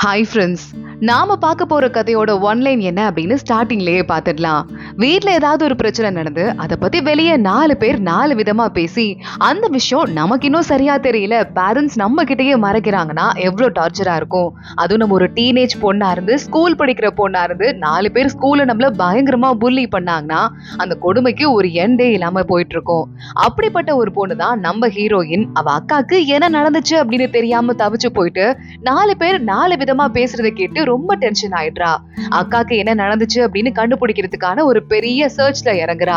Hi friends, நாம பார்க்க போற கதையோட ஒன்லைன் என்ன அப்படின்னு ஸ்டார்டிங்லயே பார்த்துடலாம். வீட்ல ஏதாவது ஒரு பிரச்சனை நடந்து அதை பத்தி வெளியே 4 பேர் 4 விதமா பேசி அந்த விஷயம் நமக்கு இன்னும் சரியா தெரியல, பேரண்ட்ஸ் நம்ம கிட்டயே மறைக்கிறாங்கன்னா எவ்வளவு டார்ச்சரா இருக்கும். அதுவும் நம்ம ஒரு டீனேஜ் பொண்ணா இருந்து ஸ்கூல் படிக்கிற பொண்ணா இருந்து 4 பேர் ஸ்கூல்ல நம்மள பயங்கரமா புல்லி பண்ணாங்கன்னா அந்த கொடுமைக்கு ஒரு எண்டே இல்லாம போயிட்டு இருக்கும். அப்படிப்பட்ட ஒரு பொண்ணு தான் நம்ம ஹீரோயின். அவ அக்காக்கு என்ன நடந்துச்சு அப்படின்னு தெரியாம தவிச்சு போயிட்டு 4 பேர் 4 விதமா பேசுறதை கேட்டு ரொம்ப டென்ஷன் ஆயிடுறா. அக்காக்கு என்ன நடந்துச்சு அப்படின்னு கண்டுபிடிக்கிறதுக்கான ஒரு பெரிய சர்ச்ல இறங்குறா.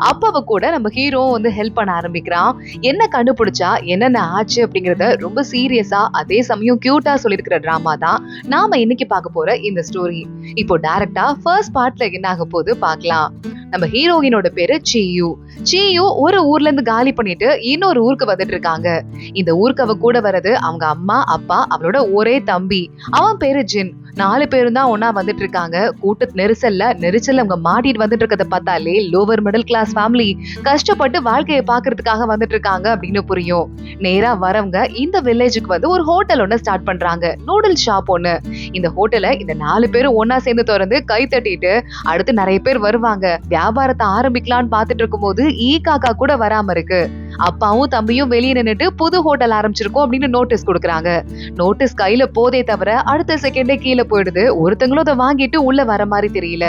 அப்ப கூட நம்ம ஹீரோ ஹெல்ப் பண்ண ஆரம்பிக்கிறான். என்ன கண்டுபிடிச்சா என்னென்ன ஆச்சு அப்படிங்கறத ரொம்ப சீரியஸா அதே சமயம் கியூட்டா சொல்லிருக்கிற டிராமா தான் நாம இன்னைக்கு பார்க்க போற இந்த ஸ்டோரி. இப்போ டைரக்டா ஃபர்ஸ்ட் பார்ட்ல என்ன ஆக போகுது பார்க்கலாம். நம்ம ஹீரோயினோட பேரு சீயு. சீயு ஒரு ஊர்ல இருந்து காலி பண்ணிட்டு இன்னொரு ஊருக்கு வந்துட்டு இருக்காங்க. இந்த ஊருக்கு அவ கூட வர்றது அவங்க அம்மா, அப்பா, அவளோட ஒரே தம்பி. அவன் பேரு ஜின். 4 பேரும் தான் ஒன்னா வந்துட்டு இருக்காங்க. கூட்ட நெரிசல்ல அவங்க மாட்டிட்டு வந்துட்டு இருக்கத பார்த்தாலே லோவர் மிடில் கிளாஸ் ஃபேமிலி கஷ்டப்பட்டு வாழ்க்கையை பாக்குறதுக்காக வந்துட்டு இருக்காங்க அப்படின்னு புரியும். நேரா வரவங்க இந்த வில்லேஜுக்கு வந்து ஒரு ஹோட்டல் ஒண்ணு ஸ்டார்ட் பண்றாங்க, நூடுல்ஸ் ஷாப் ஒண்ணு. இந்த ஹோட்டலை இந்த 4 பேரும் ஒன்னா சேர்ந்து திறந்து கை தட்டிட்டு அடுத்து நிறைய பேர் வருவாங்க. வியாபாரத்தை ஆரம்பிக்கலான்னு பாத்துட்டு இருக்கும் போது காக்கா கூட வராம இருக்கு. அப்பாவும் தம்பியும் வெளியே நின்னுட்டு புது ஹோட்டல் ஆரம்பிச்சிருக்கோம் அப்படின்னு நோட்டீஸ் கொடுக்குறாங்க. நோட்டீஸ் கையில போதே தவிர அடுத்த செகண்டே கீழே போயிடுது. ஒருத்தங்களும் அதை வாங்கிட்டு உள்ள வர மாதிரி தெரியல.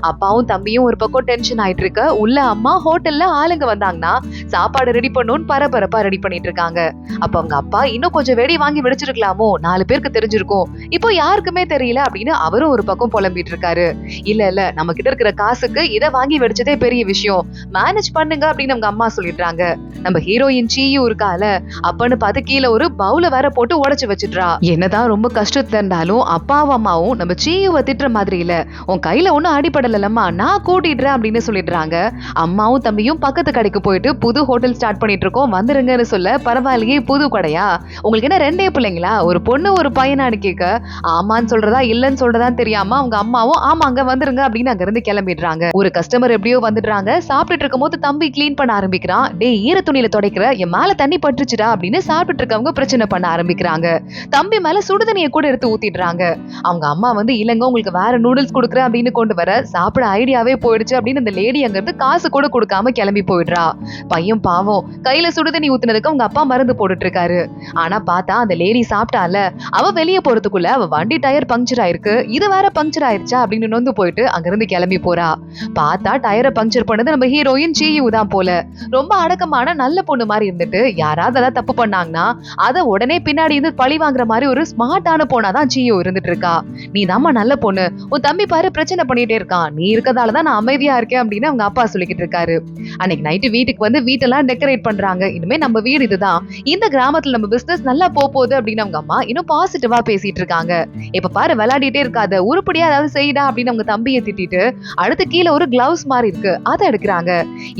அப்பாவும் தம்பியும் ஒரு பக்கம் டென்ஷன் ஆயிட்டு இருக்க, உள்ள அம்மா ஹோட்டல்ல ஆளுங்க வந்தாங்கன்னா சாப்பாடு ரெடி பண்ணணும்னு பரபரப்பா ரெடி பண்ணிட்டு இருக்காங்க. அப்ப அவங்க அப்பா இன்னும் கொஞ்சம் வெடி வாங்கி வெடிச்சிருக்கலாமோ, 4 பேருக்கு தெரிஞ்சிருக்கும், இப்போ யாருக்குமே தெரியல அப்படின்னு அவரும் ஒரு பக்கம் புலம்பிட்டு இருக்காரு. இல்ல நம்ம கிட்ட இருக்கிற காசுக்கு இதை வாங்கி வெடிச்சதே பெரிய விஷயம், மேனேஜ் பண்ணுங்க அப்படின்னு அவங்க அம்மா சொல்லிடுறாங்க. நம்ம ஹீரோயின் சீயு இருக்கால, அப்பன்னு பார்த்து கீழே ஒரு பவுல வேற போட்டு உடைச்சு வச்சிடுறா. என்னதான் ரொம்ப கஷ்டத்துல இருந்தாலும் அப்பாவும் அம்மாவும் நம்ம சீயுவை திட்டுற மாதிரி இல்ல, உன் கையில ஒண்ணும் அடிபடலம்மா, நான் கூட்டிடுறேன் அப்படின்னு சொல்லிடுறாங்க. அம்மாவும் தம்பியும் பக்கத்து கடைக்கு போயிட்டு புது ஹோட்டல் ஸ்டார்ட் பண்ணிட்டு இருக்கோம் வந்துருங்கன்னு சொல்ல, பரவாயில்லையே புது கடையா, உங்களுக்கு என்ன 2 பிள்ளைங்களா, ஒரு பொண்ணு ஒரு பையனான்னு கேட்க, ஆமான்னு சொல்றதா இல்லன்னு சொல்றதா தெரியாம அவங்க அம்மாவும் ஆமாங்க வந்துருங்க அப்படின்னு அங்க இருந்து கிளம்பிடுறாங்க. ஒரு கஸ்டமர் எப்படியோ வந்துடுறாங்க. சாப்பிட்டுட்டு இருக்கும் போது தம்பி கிளீன் பண்ண ஆரம்பிக்கிறான். டே ஈர துணியில துடைக்கிற, என் மேல தண்ணி பட்டுச்சுடா அப்படின்னு சாப்பிட்டு இருக்கவங்க பிரச்சனை பண்ண ஆரம்பிக்கிறாங்க. தம்பி மேல சுடுதண்ணியை கூட எடுத்து ஊத்திடுறாங்க. அவங்க அம்மா இல்லங்க உங்களுக்கு வேற நூடுல்ஸ் கொடுக்குறேன் அப்படின்னு கொண்டு வர, சாப்பிட ஐடியாவே போயிடுச்சு அப்படின்னு அந்த லேடி அங்க இருந்து காசு கூட கொடுக்காம கிளம்பி போயிடுறா. பையன் பாவம் கையில சுடுதண்ணி ஊத்துனதுக்கு அவங்க அப்பா மருந்து போட்டுட்டு இருக்காரு. ஆனா பார்த்தா அந்த லேடி சாப்பிட்டால, அவ வெளியே போறதுக்குள்ள அவ வண்டி டயர் பங்க்சர் ஆயிருக்கு, இது வேற பங்க்சர் ஆயிருச்சா அப்படின்னு நொந்து போயிட்டு அங்க இருந்து கிளம்பி போறா. பார்த்தா டயரை பங்க்சர் பண்ணது நம்ம ஹீரோயின் சீயு தான் போல. ரொம்ப அடக்கமான நல்ல பொண்ணு மாதிரி இருந்துட்டு யாராவது அதான் தப்பு பண்ணாங்கன்னா அதை உடனே பின்னாடி இருந்து பழி வாங்குற மாதிரி ஒரு ஸ்மார்ட்டான பொண்ணாதான் சீயு இருந்துட்டு இருக்கா. நீ தாம்மா நல்ல பொண்ணு, உன் தம்பி பாரு பிரச்சனை பண்ணிட்டே இருக்கான், நீ இருக்கதாலதான் நான் அமைதியா இருக்கேன் அப்படின்னு அவங்க அப்பா சொல்லிக்கிட்டு இருக்காரு. அன்னைக்கு நைட்டு வீட்டுக்கு வந்து வீட்டெல்லாம் டெக்கரேட் பண்றாங்க. இனிமே நம்ம வீடு இதுதான், இந்த கிராமத்துல நம்ம பிசினஸ் நல்லா போகுது அப்படின்னு அவங்க அம்மா இன்னும் பாசிட்டிவா பேசிட்டு இருக்காங்க. இப்ப பாரு விளையாடிட்டே இருக்காத, உருப்படியா ஏதாவது செய்யடா அப்படின்னு அவங்க தம்பியை திட்டிட்டு அடுத்து கீழே ஒரு கிளவுஸ் மாதிரி இருக்கு அதை எடுக்கிறாங்க.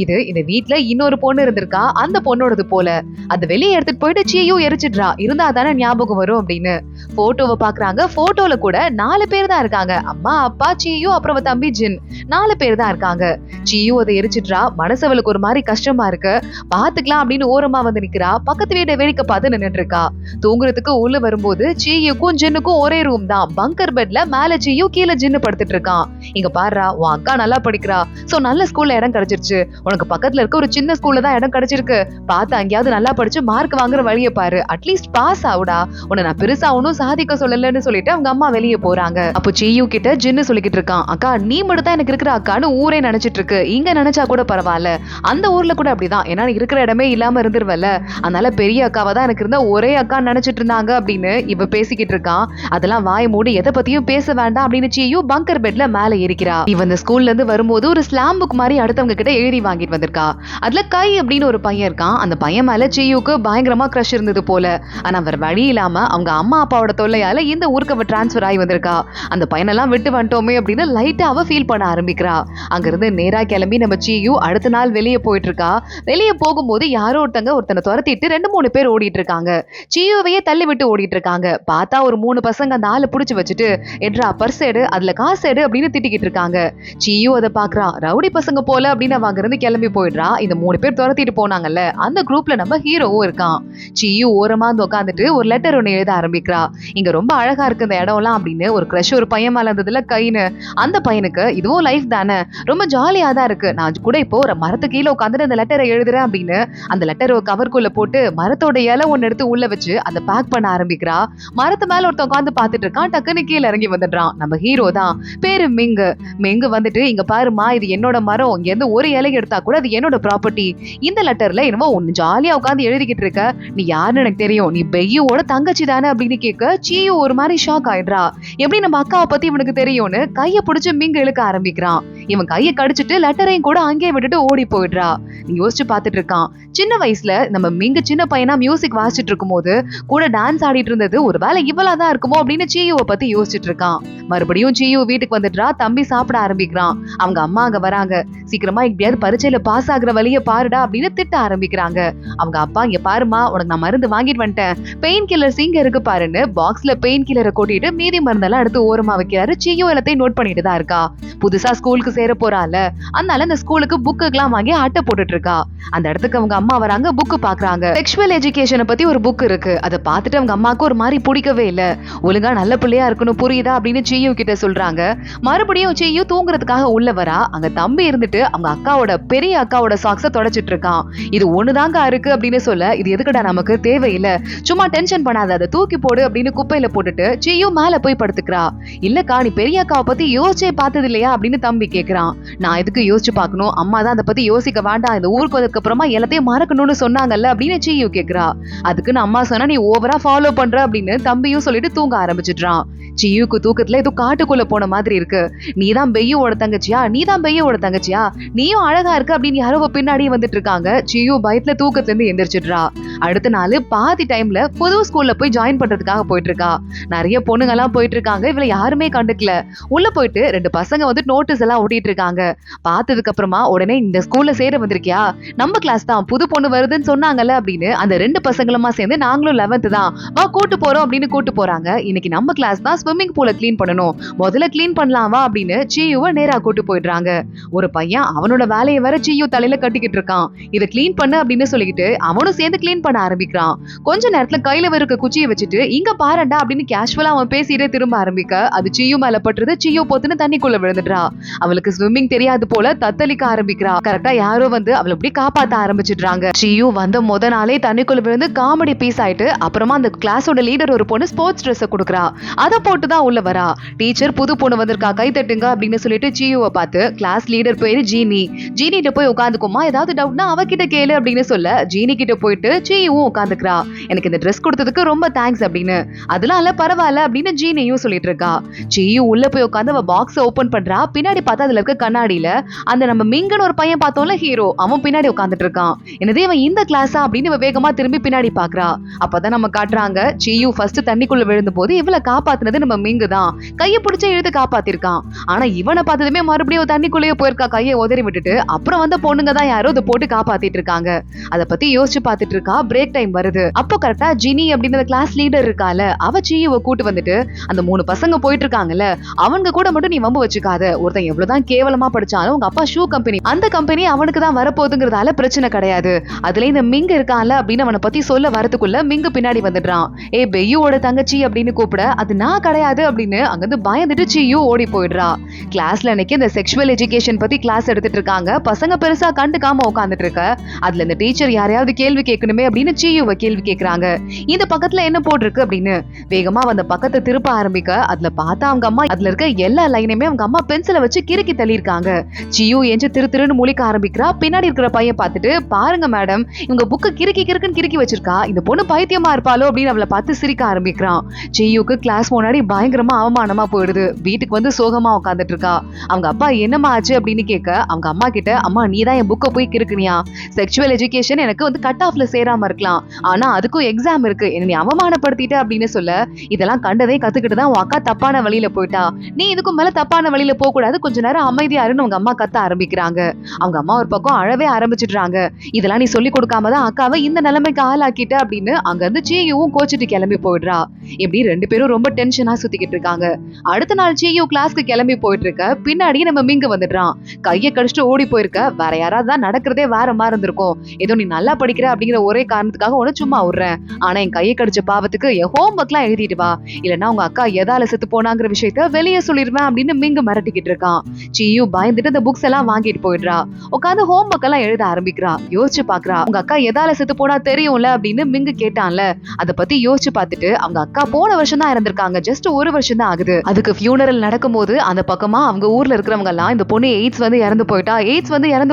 இது இந்த வீட்டுல இன்னொரு பொண்ணு இருந்திருக்கா, அந்த பொண்ணோடது போல. அது வெளியே எடுத்துட்டு போயிட்டு சீயும் எரிச்சிடுறா, இருந்தா தானே ஞாபகம் வரும் அப்படின்னு. போட்டோவை பாக்குறாங்க. போட்டோல கூட 4 பேர் தான் இருக்காங்க, அம்மா அப்பா சீயு அப்புறம் தம்பி ஜின், 4 பேர் தான் இருக்காங்க. சீயு அதை எரிச்சிடுறா. மனசவளுக்கு ஒரு மாதிரி கஷ்டமா இருக்கு. பாத்துக்கலாம் அப்படின்னு ஓரமா வந்து நிக்கிறா. பக்கத்து வீட்டை வேடிக்கை பார்த்து நின்னுட்டு இருக்கா. தூங்குறதுக்கு உள்ள வரும்போது சீயுக்கும் ஜின்னுக்கும் ஒரே ரூம் தான். பங்கர் பெட்ல மேல சீயு கீழே ஜின்னு படுத்துட்டு இருக்கான். இங்க பாருடா, உன் அக்கா நல்லா படிக்கிறா, சோ நல்ல ஸ்கூல்ல இடம் கிடைச்சிருச்சு, உனக்கு பக்கத்துல இருக்க ஒரு சின்ன ஸ்கூல்ல தான் இடம் கிடைச்சிருக்கு, பார்த்து அங்கேயாவது நல்லா படிச்சு மார்க் வாங்குற வழியை பாரு, அட்லீஸ்ட் பாஸ் ஆகுடா, உன்னை நான் பெருசா ஒன்னும் சாதிக்க சொல்லலன்னு சொல்லிட்டு அவங்க அம்மா வெளியே போறாங்க. அப்போ சீயு கிட்ட ஜின்னு சொல்லிக்கிட்டு இருக்கான், அக்கா நீ மட்டும் தான் எனக்கு இருக்கிற அக்கான்னு ஊரே நினைச்சிட்டு இருக்கு, இங்க நினைச்சா கூட பரவாயில்ல, அந்த ஊர்ல கூட அப்படிதான், ஏன்னா இருக்கிற இடமே இல்லாம இருந்துருவல்ல, அதனால பெரிய அக்காவா தான் எனக்கு இருந்த ஒரே அக்கா நினைச்சிட்டு இருந்தாங்க அப்படின்னு இவ பேசிக்கிட்டு இருக்கான். அதெல்லாம் வாய் மூடி எதை பத்தியும் பேச வேண்டாம் அப்படின்னு சீயு பங்கர் பெட்ல மேல ஏறிக்கிறா. இவ இந்த ஸ்கூல்ல இருந்து வரும்போது ஒரு ஸ்லாம் புக் மாதிரி அடுத்தவங்க கிட்ட எழுதி வாங்கிட்டு வந்திருக்கா. அதுல கை அப்படின்னு ஒரு பையன் இருக்கான். அந்த பையன் மேல சீயுக்கு பயங்கரமா கிரஷ் இருந்தது போல. ஆனா அவர் வழி இல்லாம அவங்க அம்மா அப்பாவோட தொல்லையால இந்த ஊருக்கு அவ டிரான்ஸ்பர் ஆகி வந்திருக்கா. அந்த பையனெல்லாம் விட்டு வந்துட்டோமே அப்படின்னு லைட்டா அவ ஃபீல் பண்ண ஆரம்பிக்கிறா. அங்க இருந்து நேரா கிளம்பி நம்ம சீயு அடுத்த நாள் வெளியே போயிட்டு இருக்கா. வெளியே போகும்போது யாரோ ஒருத்தனை துரத்திட்டு 2-3 பேர் ஓடிட்டு இருக்காங்க. சீயுவையே தள்ளி விட்டு ஓடிட்டு இருக்காங்க. பார்த்தா ஒரு 3 பசங்க அந்த ஆளை புடிச்சு வச்சுட்டு எட்ரா பர்ஸ் எடு, அதுல காசு எடு அப்படின்னு திட்டிக்கிட்டு இருக்காங்க. சீயு அதை பாக்குறா. ரவுடி பசங்க போல அப்படின்னு அவங்க இருந்து கிளம்பி போயிடுறா. இந்த 3 பேர் துரத்திட்டு போனாங்க இருக்காங்கல்ல அந்த குரூப்ல நம்ம ஹீரோவும் இருக்கான். சியு ஓரமா வந்து உட்காந்துட்டு ஒரு லெட்டர் ஒண்ணு எழுத ஆரம்பிக்கிறா. இங்க ரொம்ப அழகா இருக்கு இந்த இடம்லாம் அப்படின்னு ஒரு கிரஷ் ஒரு பையன் மேல இருந்ததுல கைன்னு. அந்த பையனுக்கு இதுவும் லைஃப் தானே, ரொம்ப ஜாலியா தான் இருக்கு, நான் கூட இப்போ ஒரு மரத்து கீழே உட்காந்துட்டு இந்த லெட்டரை எழுதுறேன் அப்படின்னு அந்த லெட்டர் கவர்க்குள்ள போட்டு மரத்தோட இலை ஒன்னு எடுத்து உள்ள வச்சு அதை பேக் பண்ண ஆரம்பிக்கிறா. மரத்து மேல ஒருத்தன் உட்காந்து பாத்துட்டு இருக்கான். டக்குன்னு கீழே இறங்கி வந்துடுறான். நம்ம ஹீரோ தான், பேரு மிங்கு. மிங்கு வந்துட்டு இங்க பாருமா, இது என்னோட மரம், இங்க இருந்து ஒரு இலை எடுத்தா கூட அது என்னோட ப்ராப்பர்ட்டி. இந்த லெட்டர்ல என்னமோ ஒன்னு ஜாலியா உட்காந்து எழுதிக்கிட்டு இருக்க, நீ யாருன்னு எனக்கு தெரியும், நீ பெய்யோட தங்கச்சி தானே அப்படின்னு கேட்க சியு ஒரு மாதிரி ஷாக் ஆயிடுறா. எப்படி நம்ம அக்காவை பத்தி இவனுக்கு தெரியும்னு கைய பிடிச்சு மிங்கு இழுக்க ஆரம்பிக்கிறான். இவன் கையை கடிச்சிட்டு லெட்டரையும் கூட அங்கேயே விட்டுட்டு ஓடி போயிடுறா. நீ யோசிச்சு பாத்துட்டு இருக்கான். சின்ன வயசுல நம்ம மிங்கு சின்ன பையனா மியூசிக் வாசிச்சுட்டு இருக்கும் போது கூட டான்ஸ் ஆடிட்டு இருந்தது ஒருவேளை இவளாதான் இருக்குமோ அப்படின்னு சியுவை பத்தி யோசிச்சுட்டு இருக்கான். மறுபடியும் சியு வீட்டுக்கு வந்துட்டா. தம்பி சாப்பிட ஆரம்பிக்கிறான். அவங்க அம்மா அங்க வராங்க. சீக்கிரமா எப்படியாவது பரீட்சையில பாஸ் ஆகுற வழிய பாருடா அப்படின்னு திட்ட ஆரம்பிக்கிறாங்க. அவங்க அப்பா, இங்க பாருமா, உனக்கு நான் மருந்து வாங்கிட்டு வந்துட்டேன், பெயின் கில்லர்ஸ் இங்க இருக்கு பாருன்னு பாக்ஸ்ல பெயின் கில்லரை கொட்டிட்டு மீதி மருந்தெல்லாம் எடுத்து ஓரமா வைக்கிறாரு. சியு எல்லாத்தையும் நோட் பண்ணிட்டு தான் இருக்கா. புதுசா ஸ்கூலுக்கு சேர போறால, அதனால இந்த ஸ்கூலுக்கு புக்குலாம் வாங்கி அட்டை போட்டுட்டு இருக்கா. அந்த இடத்துக்கு அவங்க அம்மா வராங்க. புக்கு பாக்குறாங்க. செக்ஷுவல் எஜுகேஷனை பத்தி ஒரு புக் இருக்கு. அதை பார்த்துட்டு அவங்க அம்மாக்கு ஒரு மாதிரி பிடிக்கவே இல்ல. ஒழுங்கா நல்ல பிள்ளையா இருக்கணும் புரியுதா அப்படின்னு சியு கிட்ட சொல்றாங்க. மறுபடியும் சியு தூங்குறதுக்காக உள்ள வரா. அங்க தம்பி இருந்துட்டு அவங்க அக்காவோட பெரிய அக்காவோட சாக்ஸ தொடச்சிட்டு இருக்கான். இது ஒண்ணுதாங்க இருக்கு அப்படின்னு சொல்ல, இது எதுக்குடா நமக்கு தேவையில்லை, சும்மா டென்ஷன் பண்ணாத, அதை தூக்கி போடு அப்படின்னு குப்பையில போட்டுட்டு சியு மேல போய் படுத்துக்கிறா. இல்லக்கா, நீ பெரிய அக்காவை பத்தி யோசிச்சே பார்த்தது இல்லையா அப்படின்னு தம்பி கேக்குறான். நான் எதுக்கு யோசிச்சு பார்க்கணும், அம்மா தான் அதை பத்தி யோசிக்க வேண்டாம், இந்த ஊருக்கு வந்ததுக்கு அப்புறமா எல்லாத்தையும் மறக்கணும்னு சொன்னாங்கல்ல அப்படின்னு சியு கேக்குறா. அதுக்குன்னு அம்மா சொன்னா நீ ஓவரா ஃபாலோ பண்ற அப்படின்னு தம்பியும் சொல்லிட்டு தூங்க ஆரம்பிச்சிடுறான். சியுக்கு தூக்கத்துல ஏதோ காட்டுக்குள்ள போன மாதிரி இருக்கு. நீதான் பெய்யோட தங்கச்சியா, நீதான் பெய்யோட தங்கச்சியா, நீயும் அழகா இருக்கு அப்படின்னு யாரோ பின்னாடியே வந்துட்டு இருக்காங்க. சியு பயத்துல தூக்கத்துல இருந்து எந்திரிச்சிடுறா. அடுத்த நாள் பாதி டைம்ல புது ஸ்கூல்ல போய் ஜாயின் பண்றதுக்காக போயிட்டு இருக்கா. நிறைய பொண்ணுங்க எல்லாம் போயிட்டு இருக்காங்க. இவள யாருமே கண்டுக்கல. உள்ள போயிட்டு ரெண்டு பசங்க வந்து நோட்டீஸ் எல்லாம் ஒட்டிட்டு இருக்காங்க. பார்த்ததுக்கு அப்புறமா உடனே இந்த ஸ்கூல்ல சேர வந்திருக்கியா, நம்ம கிளாஸ் தான், புது பொண்ணு வருதுன்னு சொன்னாங்கல்ல அப்படின்னு அந்த ரெண்டு பசங்களுமா சேர்ந்து நாங்களும் 11th தான், வா கூட்டு போறோம் அப்படின்னு கூட்டு போறாங்க. இன்னைக்கு நம்ம கிளாஸ் தான் ஸ்விம்மிங் பூலை கிளீன் பண்ணணும், முதல்ல கிளீன் பண்ணலாம் வா அப்படின்னு சியுவை நேரா கூட்டு போயிடுறாங்க. ஒரு பையன் அவனோட வேலையை வர சியு தலையில கட்டிக்கிட்டு இருக்கான். இதை கிளீன் பண்ணு அப்படின்னு சொல்லிக்கிட்டு அவனும் சேர்ந்து கிளீன் பண்ண ஆரம்பிக்கிறான். கொஞ்ச நேரத்துல கையில இருக்க குச்சியை வச்சுட்டு இங்க பாருடா அப்படின்னு கேஷுவலா அவன் பேசிட்டே திரும்ப ஆரம்பிக்க அது சியு மேல பட்டுறது. சியு போத்துன்னு தண்ணிக்குள்ள விழுந்துடுறா. அவளுக்கு ஸ்விம்மிங் தெரியாது போல தத்தளிக்க ஆரம்பிக்கிறா. கரெக்டா யாரோ வந்து அவளை அப்படி காப்பாத்த ஆரம்பிச்சிடுறாங்க. சியு வந்த முத நாளே தண்ணிக்குள்ள விழுந்து காமெடி பீஸ் ஆயிட்டு அப்புறமா அந்த கிளாஸோட லீடர் ஒரு பொண்ணு ஸ்போர்ட்ஸ் ட்ரெஸ் கொடுக்குறா. அதை போட்டுதான் உள்ள வரா. டீச்சர் புது பொண்ணு வந்திருக்கா, கை தட்டுங்க அப்படின்னு சொல்லிட்டு சியுவை பார்த்து கிளாஸ் லீடர் பேரு ஜீனி, ஜீனிட்ட போய் உட்காந்துக்குமா, ஏதாவது டவுட்னா அவகிட்ட கேளு அப்படின்னு சொல்ல ஜீனி கிட்ட போயிட்டு சியுவும் உட்காந்துக்கிறா. எனக்கு இந்த ட்ரெஸ் கொடுத்ததுக்கு ரொம்ப தேங்க்ஸ் அப்படின்னு. அதெல்லாம் இல்ல பரவாயில்ல அப்படின்னு ஜீனியும் சொல்லிட்டு இருக்கா. சியு உள்ள போய் உட்காந்து அவ பாக்ஸ் ஓபன் பண்றா. பின்னாடி பார்த்தா அதுல இருக்க கண்ணாடியில அந்த நம்ம மிங்கன்னு ஒரு பையன் பார்த்தோம்ல ஹீரோ, அவன் பின்னாடி உட்காந்துட்டு இருக்கான். என்னதே அவன் இந்த கிளாஸா அப்படின்னு வேகமா திரும்பி பின்னாடி பாக்குறா. அப்பதான் நம்ம காட்டுறாங்க சியு ஃபர்ஸ்ட் தண்ணிக்குள்ள விழுந்த போது இவளை காப்பாத்துனது நம்ம மிங்கு தான். கையை பிடிச்ச இழுத்து காப்பாத்திருக்கான். ஆனா இவனை பார்த்ததுமே மறுபடியும் தண்ணிக்குள்ளேயே போயிருக்கா, கையை உதறி விட்டுட்டு. அப்புறம் வந்து பொண்ணுங்க தான் யாரோ அதை போட்டு காப்பாத்திட்டு இருக்காங்க. அதை பத்தி யோசிச்சு பாத்துட்டு இருக்கா. பிரேக் டைம் வருது. அப்போ கரெக்டா ஜினி அப்படின்ற கிளாஸ் லீடர் இருக்கால, அவ சியுவை கூட்டு வந்துட்டு அந்த 3 பசங்க போயிட்டு இருக்காங்கல்ல, அவங்க கூட மட்டும் நீ வம்பு வச்சுக்காத, ஒருத்தன் எவ்வளவுதான் கேவலமா படிச்சாலும் உங்க அப்பா ஷூ கம்பெனி, அந்த கம்பெனி அவனுக்கு தான் வரப்போகுதுங்கிறதால பிரச்சனை கிடையாது. அதுல இந்த மிங்கு இருக்கான்ல அப்படின்னு அவனை பத்தி சொல்ல வரதுக்குள்ள மிங்கு பின்னாடி வந்துடுறான். ஏ பெய்யோட தங்கச்சி அப்படின்னு கூப்பிட அது நான் கிடையாது அப்படின்னு அங்கிருந்து பயந்துட்டு சியு ஓடி போயிடுறா. கிளாஸ்ல அன்னைக்கு இந்த செக்ஷுவல் எஜுகேஷன் பத்தி கிளாஸ் எடுத்துட்டு இருக்காங்க. பசங்க பெருசா கண்டுக்காம உட்காந்துட்டு இருக்க. அதுல இந்த டீச்சர் யாரையாவது கேள்வி கேட்கணுமே அப்படின்னு சியுவை கேள்வி கேட்கறாங்க. இந்த பக்கத்துல என்ன போட்டிருக்கு அப்படின்னு வேகமா அந்த பக்கத்தை திருப்ப ஆரம்பிக்க அதுல பார்த்தா அவங்க அம்மா அதுல இருக்க எல்லா லைனையுமே அவங்க அம்மா பென்சிலை வச்சு கிறுக்கி தள்ளியிருக்காங்க. சியு எஞ்சு திருன்னு முழிக்க ஆரம்பிக்கிறா. பின்னாடி இருக்கிற பையன் பார்த்துட்டு, பாருங்க மேடம், இவங்க புக்கு கிறுக்குன்னு கிறுக்கி வச்சிருக்கா, இந்த பொண்ணு பைத்தியமா இருப்பாளோ அப்படின்னு அவளை பார்த்து சிரிக்க ஆரம்பிக்கிறான். சியுக்கு கிளாஸ் முன்னாடி பயங்கரமா அவமானமா போயிடுது. வீட்டுக்கு வந்து சோகமா உட்காந்துட்டு இருக்கா. அவங்க அப்பா என்னமா ஆச்சு அப்படின்னு கேட்க அவங்க அம்மா கிட்ட, அம்மா நீ தான் என் புக்கை போய் கிறுக்குனியா, செக்ஷுவல் எஜுகேஷன் எனக்கு வந்து கட் ஆஃப்ல சேராம இருக்கலாம், ஆனா அதுக்கும் எக்ஸாம் இருக்கு, என்ன நீ அவமானப்படுத்திட்ட அப்படின்னு சொல்ல, இதெல்லாம் கண்டதே கத்துக்கிட்டு தான் உன் அக்கா தப்பான வழியில போயிட்டா, நீ இதுக்கும் மேல தப்பான வழியில போக கூடாது, கொஞ்ச நேரம் அமைதியா இருன்னு அவங்க அம்மா கத்த ஆரம்பிக்கிறாங்க. அவங்க அம்மா ஒரு பக்கம் அழவே ஆரம்பிச்சிடுறாங்க. இதெல்லாம் நீ சொல்லி கொடுக்காம தான் அக்காவை இந்த நிலைமைக்கு ஆளாக்கிட்ட அப்படின்னு அங்க இருந்து சீயுவும் கோச்சிட்டு கிளம்பி போயிடுறா. இப்படி 2 பேரும் ரொம்ப டென்ஷனா சுத்திக்கிட்டு இருக்காங்க. அடுத்த நாள் சீயு கிளாஸ்க்கு கிளம்பி போயிட்டு இருக்க பின்னாடி நம்ம மிங்கு வந்துடுறான். கையை கடிச்சிட்டு ஓடி போயிருக்க. வேற யாராவது தான் நடக்கிறதே வேற மாதிரி இருந்திருக்கும். ஏதோ நீ நல்லா படிக்கிற அப்படிங்கிற ஒரே காரணத்துக்காக உன சும்மா விடுறேன். ஆனா என் கையை கடிச்ச பாவத்துக்கு என் ஹோம்ஒர்க் எல்லாம் எழுதிட்டு வா, இல்லன்னா உங்க அக்கா எதால செத்து போனாங்கிற விஷயத்த வெளியே சொல்லிடுவேன் அப்படின்னு மிங்கு மிரட்டிக்கிட்டு இருக்கான். சீயு பயந்துட்டு அந்த புக்ஸ் எல்லாம் வாங்கிட்டு போயிடுறா. உட்காந்து ஹோம்ஒர்க் எல்லாம் எழுத ஆரம்பிக்கிறா. யோசிச்சு பாக்குறா, உங்க அக்கா எதால செத்து போனா தெரியும்ல அப்படின்னு மிங்கு கேட்டான்ல. அத பத்தி யோசிச்சு பார்த்துட்டு அவங்க அக்கா போன வருஷம் தான் இறந்திருக்காங்க. ஜஸ்ட் 1 வருஷம் தான் ஆகுது. அதுக்கு ஃபியூனரல் நடக்கும்போது அந்த பக்கமா அவங்க ஊர்ல இருக்கிறவங்க எல்லாம் இந்த பொண்ணு எய்ட்ஸ் வந்து இறந்து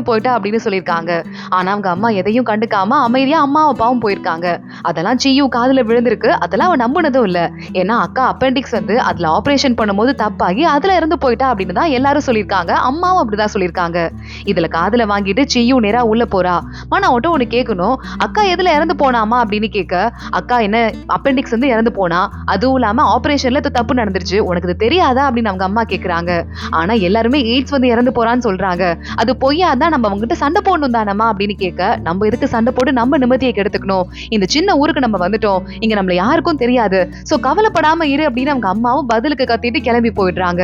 போயிட்டா அப்படின்னு சொல்லியிருக்காங்க. ஆனா அவங்க அம்மா எதையும் கண்டுக்காம அமைதியா அம்மா அப்பாவும் போயிருக்காங்க. அதெல்லாம் சீயு காதுல விழுந்திருக்கு. அதெல்லாம் அவன் நம்பினதும் இல்ல. ஏன்னா அக்கா அப்பெண்டிக்ஸ் வந்து அதுல ஆபரேஷன் பண்ணும்போது தப்பாகி அதுல இறந்து போயிட்டா அப்படின்னு தான் எல்லாரும் சொல்லியிருக்காங்க. அம்மாவும் அப்படிதான் சொல்லியிருக்காங்க. இதுல காதுல வாங்கிட்டு சீயு நேரா உள்ள போறா. நான் உன்ட்ட ஒண்ணு கேட்கணும், அக்கா எதுல இறந்து போனாமா அப்படின்னு கேட்க, அக்கா என்ன அப்பெண்டிக்ஸ் வந்து இறந்து போனா, அதுவும் இல்லாம ஆபரேஷன்ல தப்பு நடந்துருச்சு, உனக்கு இது தெரியாதா அப்படின்னு அவங்க அம்மா கேக்குறாங்க. ஆனா எல்லாருமே எய்ட்ஸ் வந்து இறந்து போறான்னு சொல்றாங்க. அது பொய்யாதான், நம்ம அவங்ககிட்ட சண்டை போடணும் தானம்மா அப்படின்னு கேட்க, நம்ம எதுக்கு சண்டை போட்டு நம்ம நிம்மதியை கெடுத்துக்கணும், இந்த சின்ன ஊருக்கு நம்ம வந்துட்டோம், இங்க நம்மள யாருக்கும் தெரியாது, சோ கவலைப்படாம இரு அப்படின்னு அவங்க அம்மாவும் பதிலுக்கு கத்திட்டு கிளம்பி போயிடுறாங்க.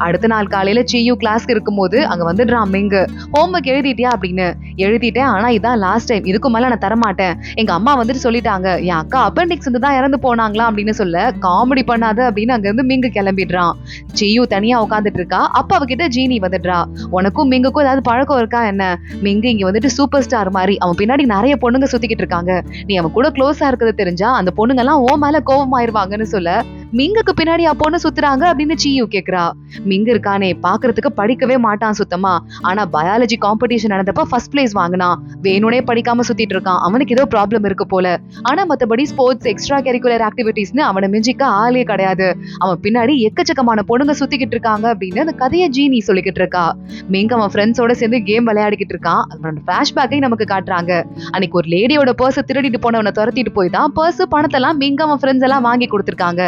அடுத்த நாள் காலையில சீயு கிளாஸ்க்கு இருக்கும்போது அங்க வந்துடுறான் மிங்கு. ஹோம்ஒர்க் எழுதிட்டியா அப்படின்னு. எழுதிட்டேன், ஆனா இதான் லாஸ்ட் டைம், இதுக்கு மேல நான் தரமாட்டேன், எங்க அம்மா வந்துட்டு சொல்லிட்டாங்க என் அக்கா அப்பெண்டிக்ஸ் வந்து தான் இறந்து போனாங்களா அப்படின்னு சொல்ல, காமெடி பண்ணாத அப்படின்னு அங்க இருந்து மிங்கு கிளம்பிடுறான். சீயு தனியா உட்காந்துட்டு இருக்கா. அப்ப அவகிட்ட ஜீனி வந்துடுறா. உனக்கும் மிங்குக்கும் ஏதாவது பழக்கம் இருக்கா என்ன? மிங்கு இங்க வந்துட்டு சூப்பர் ஸ்டார் மாதிரி, அவன் பின்னாடி நிறைய பொண்ணுங்க சுத்திக்கிட்டு இருக்காங்க, நீ அவன் கூட க்ளோஸா இருக்கிறது தெரிஞ்சா அந்த பொண்ணுங்க எல்லாம் ஓ மேல கோவமாயிருவாங்கன்னு சொல்ல, மிங்குக்கு பின்னாடி பொண்ணு சுத்துறாங்க அப்படின்னு சீயு கேக்குறா. மிங்கு இருக்கானே பாக்குறதுக்கு படிக்கவே மாட்டான் சுத்தமா. ஆனா பயாலஜி காம்படிஷன் நடந்தப்ப ஃபர்ஸ்ட் பிளேஸ் வாங்கினான். வேணுனே படிக்காம சுத்திட்டு இருக்கான். அவனுக்கு ஏதோ ப்ராப்ளம் இருக்கு போல. ஆனா மத்தபடி ஸ்போர்ட்ஸ் எக்ஸ்ட்ரா கரிக்குலர் ஆக்டிவிட்டிஸ்னு அவனை மிஞ்சிக்க ஆளே கிடையாது. அவன் பின்னாடி எக்கச்சக்கமான பொண்ணுங்க சுத்திக்கிட்டு இருக்காங்க அப்படின்னு அந்த கதையை ஜீனி சொல்லிக்கிட்டு இருக்கா. மிங்கு அவன் ஃப்ரெண்ட்ஸோட சேர்ந்து கேம் விளையாடிக்கிட்டு இருக்கான். அவனோட பிளாஷ்பேக்கை நமக்கு காட்டுறாங்க. அன்னைக்கு ஒரு லேடியோட பர்ஸ் திருடிட்டு போனவனை துரத்திட்டு போய் தான் பர்ஸ் பணத்தெல்லாம் மிங்கு அவன் ஃப்ரெண்ட்ஸ் எல்லாம் வாங்கி கொடுத்திருக்காங்க.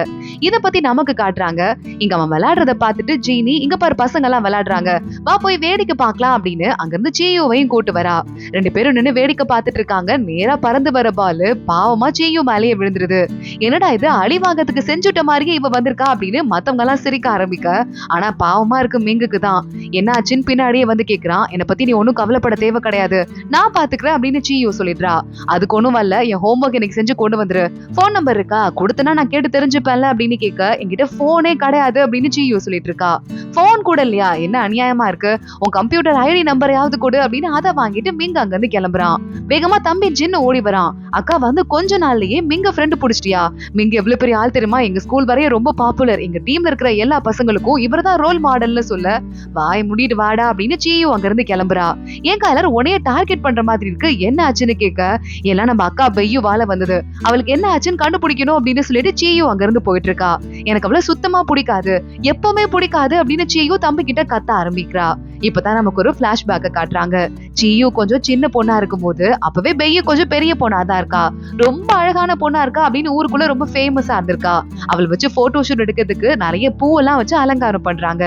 இத பத்தி நமக்கு காட்டுறாங்க. இங்க அவன் விளையாடுறத பார்த்துட்டு ஜீனி, இங்க பாரு பசங்க எல்லாம் விளையாடுறாங்க, வா போய் வேடிக்கை பார்க்கலாம் அப்படின்னு அங்கிருந்து சீயுவையும் கூட்டு வரா. 2 பேரும் நின்னு வேடிக்கை பார்த்துட்டு இருக்காங்க. நேரா பறந்து வர பால் பாவமா சீயு மேலேயே விழுந்துருது. என்னடா இது, அழிவாங்கத்துக்கு செஞ்சுட்ட மாதிரியே இவ வந்திருக்கா அப்படின்னு மத்தவங்க எல்லாம் சிரிக்க ஆரம்பிக்க, ஆனா பாவமா இருக்கு மிங்குக்கு தான். என்ன ஆச்சுன்னு பின்னாடியே வந்து கேக்குறான். என்னை பத்தி நீ ஒன்னும் கவலைப்பட தேவை கிடையாது, நான் பாத்துக்கிறேன் அப்படின்னு சீயு சொல்லிடுறா. அதுக்கு ஒண்ணும் வரல, என் ஹோம்ஒர்க் எனக்கு செஞ்சு கொண்டு வந்துரு, போன் நம்பர் இருக்கா கொடுத்தனா நான் கேட்டு தெரிஞ்சுப்பேன்ல அப்படின்னு கேட்க, என்கிட்ட போனே கிடையாது அப்படின்னு சீயு சொல்லிட்டு இருக்கா. போன் கூட இல்லையா, என்ன அநியாயமா இருக்கு, உன் கம்ப்யூட்டர் ஐடி நம்பரையாவது கொடு அப்படின்னு அதை வாங்கிட்டு மிங்க அங்க இருந்து கிளம்புறான். வேகமா தம்பி ஜின்னு ஓடி வரான். அக்கா வந்து கொஞ்ச நாள்லயே மிங்க ஃப்ரெண்ட் புடிச்சிட்டியா, மிங்க எவ்வளவு பெரிய ஆள் தெரியுமா, எங்க ஸ்கூல் வரைய ரொம்ப பாப்புலர், எங்க டீம்ல இருக்கிற எல்லா பசங்களுக்கும் இவர்தான் ரோல் மாடல்னு சொல்ல, வாய் முடிட்டு வாடா அப்படின்னு சீயு அங்க இருந்து கிளம்புறா. ஏன் எல்லாரும் உன்னைய டார்கெட் பண்ற மாதிரி இருக்கு, என்ன ஆச்சுன்னு கேட்க, எல்லாம் நம்ம அக்கா பெய்யு வாழ வந்தது, அவளுக்கு என்ன ஆச்சுன்னு கண்டுபிடிக்கணும் அப்படின்னு சொல்லிட்டு சீயு அங்க இருந்து போயிட்டு இருக்கா. எனக்கு அவ்வளவு சுத்தமா பிடிக்காது, எப்பவுமே பிடிக்காது அப்படின்னு சீயு தம்பி கிட்ட கத்த ஆரம்பிக்கிறா. இப்பதான் நமக்கு ஒரு பிளாஷ்பேக்க காட்டுறாங்க. சீயு கொஞ்சம் சின்ன பொண்ணா இருக்கும் போது அப்பவே பெய்யு கொஞ்சம் பெரிய பொண்ணாதான் இருக்கா. ரொம்ப அழகான பொண்ணா இருக்கா அப்படின்னு ஊருக்குள்ள ரொம்ப ஃபேமஸா இருந்திருக்கா. அவள் வச்சு போட்டோ ஷூட் எடுக்கிறதுக்கு நிறைய பூவெல்லாம் வச்சு அலங்காரம் பண்றாங்க.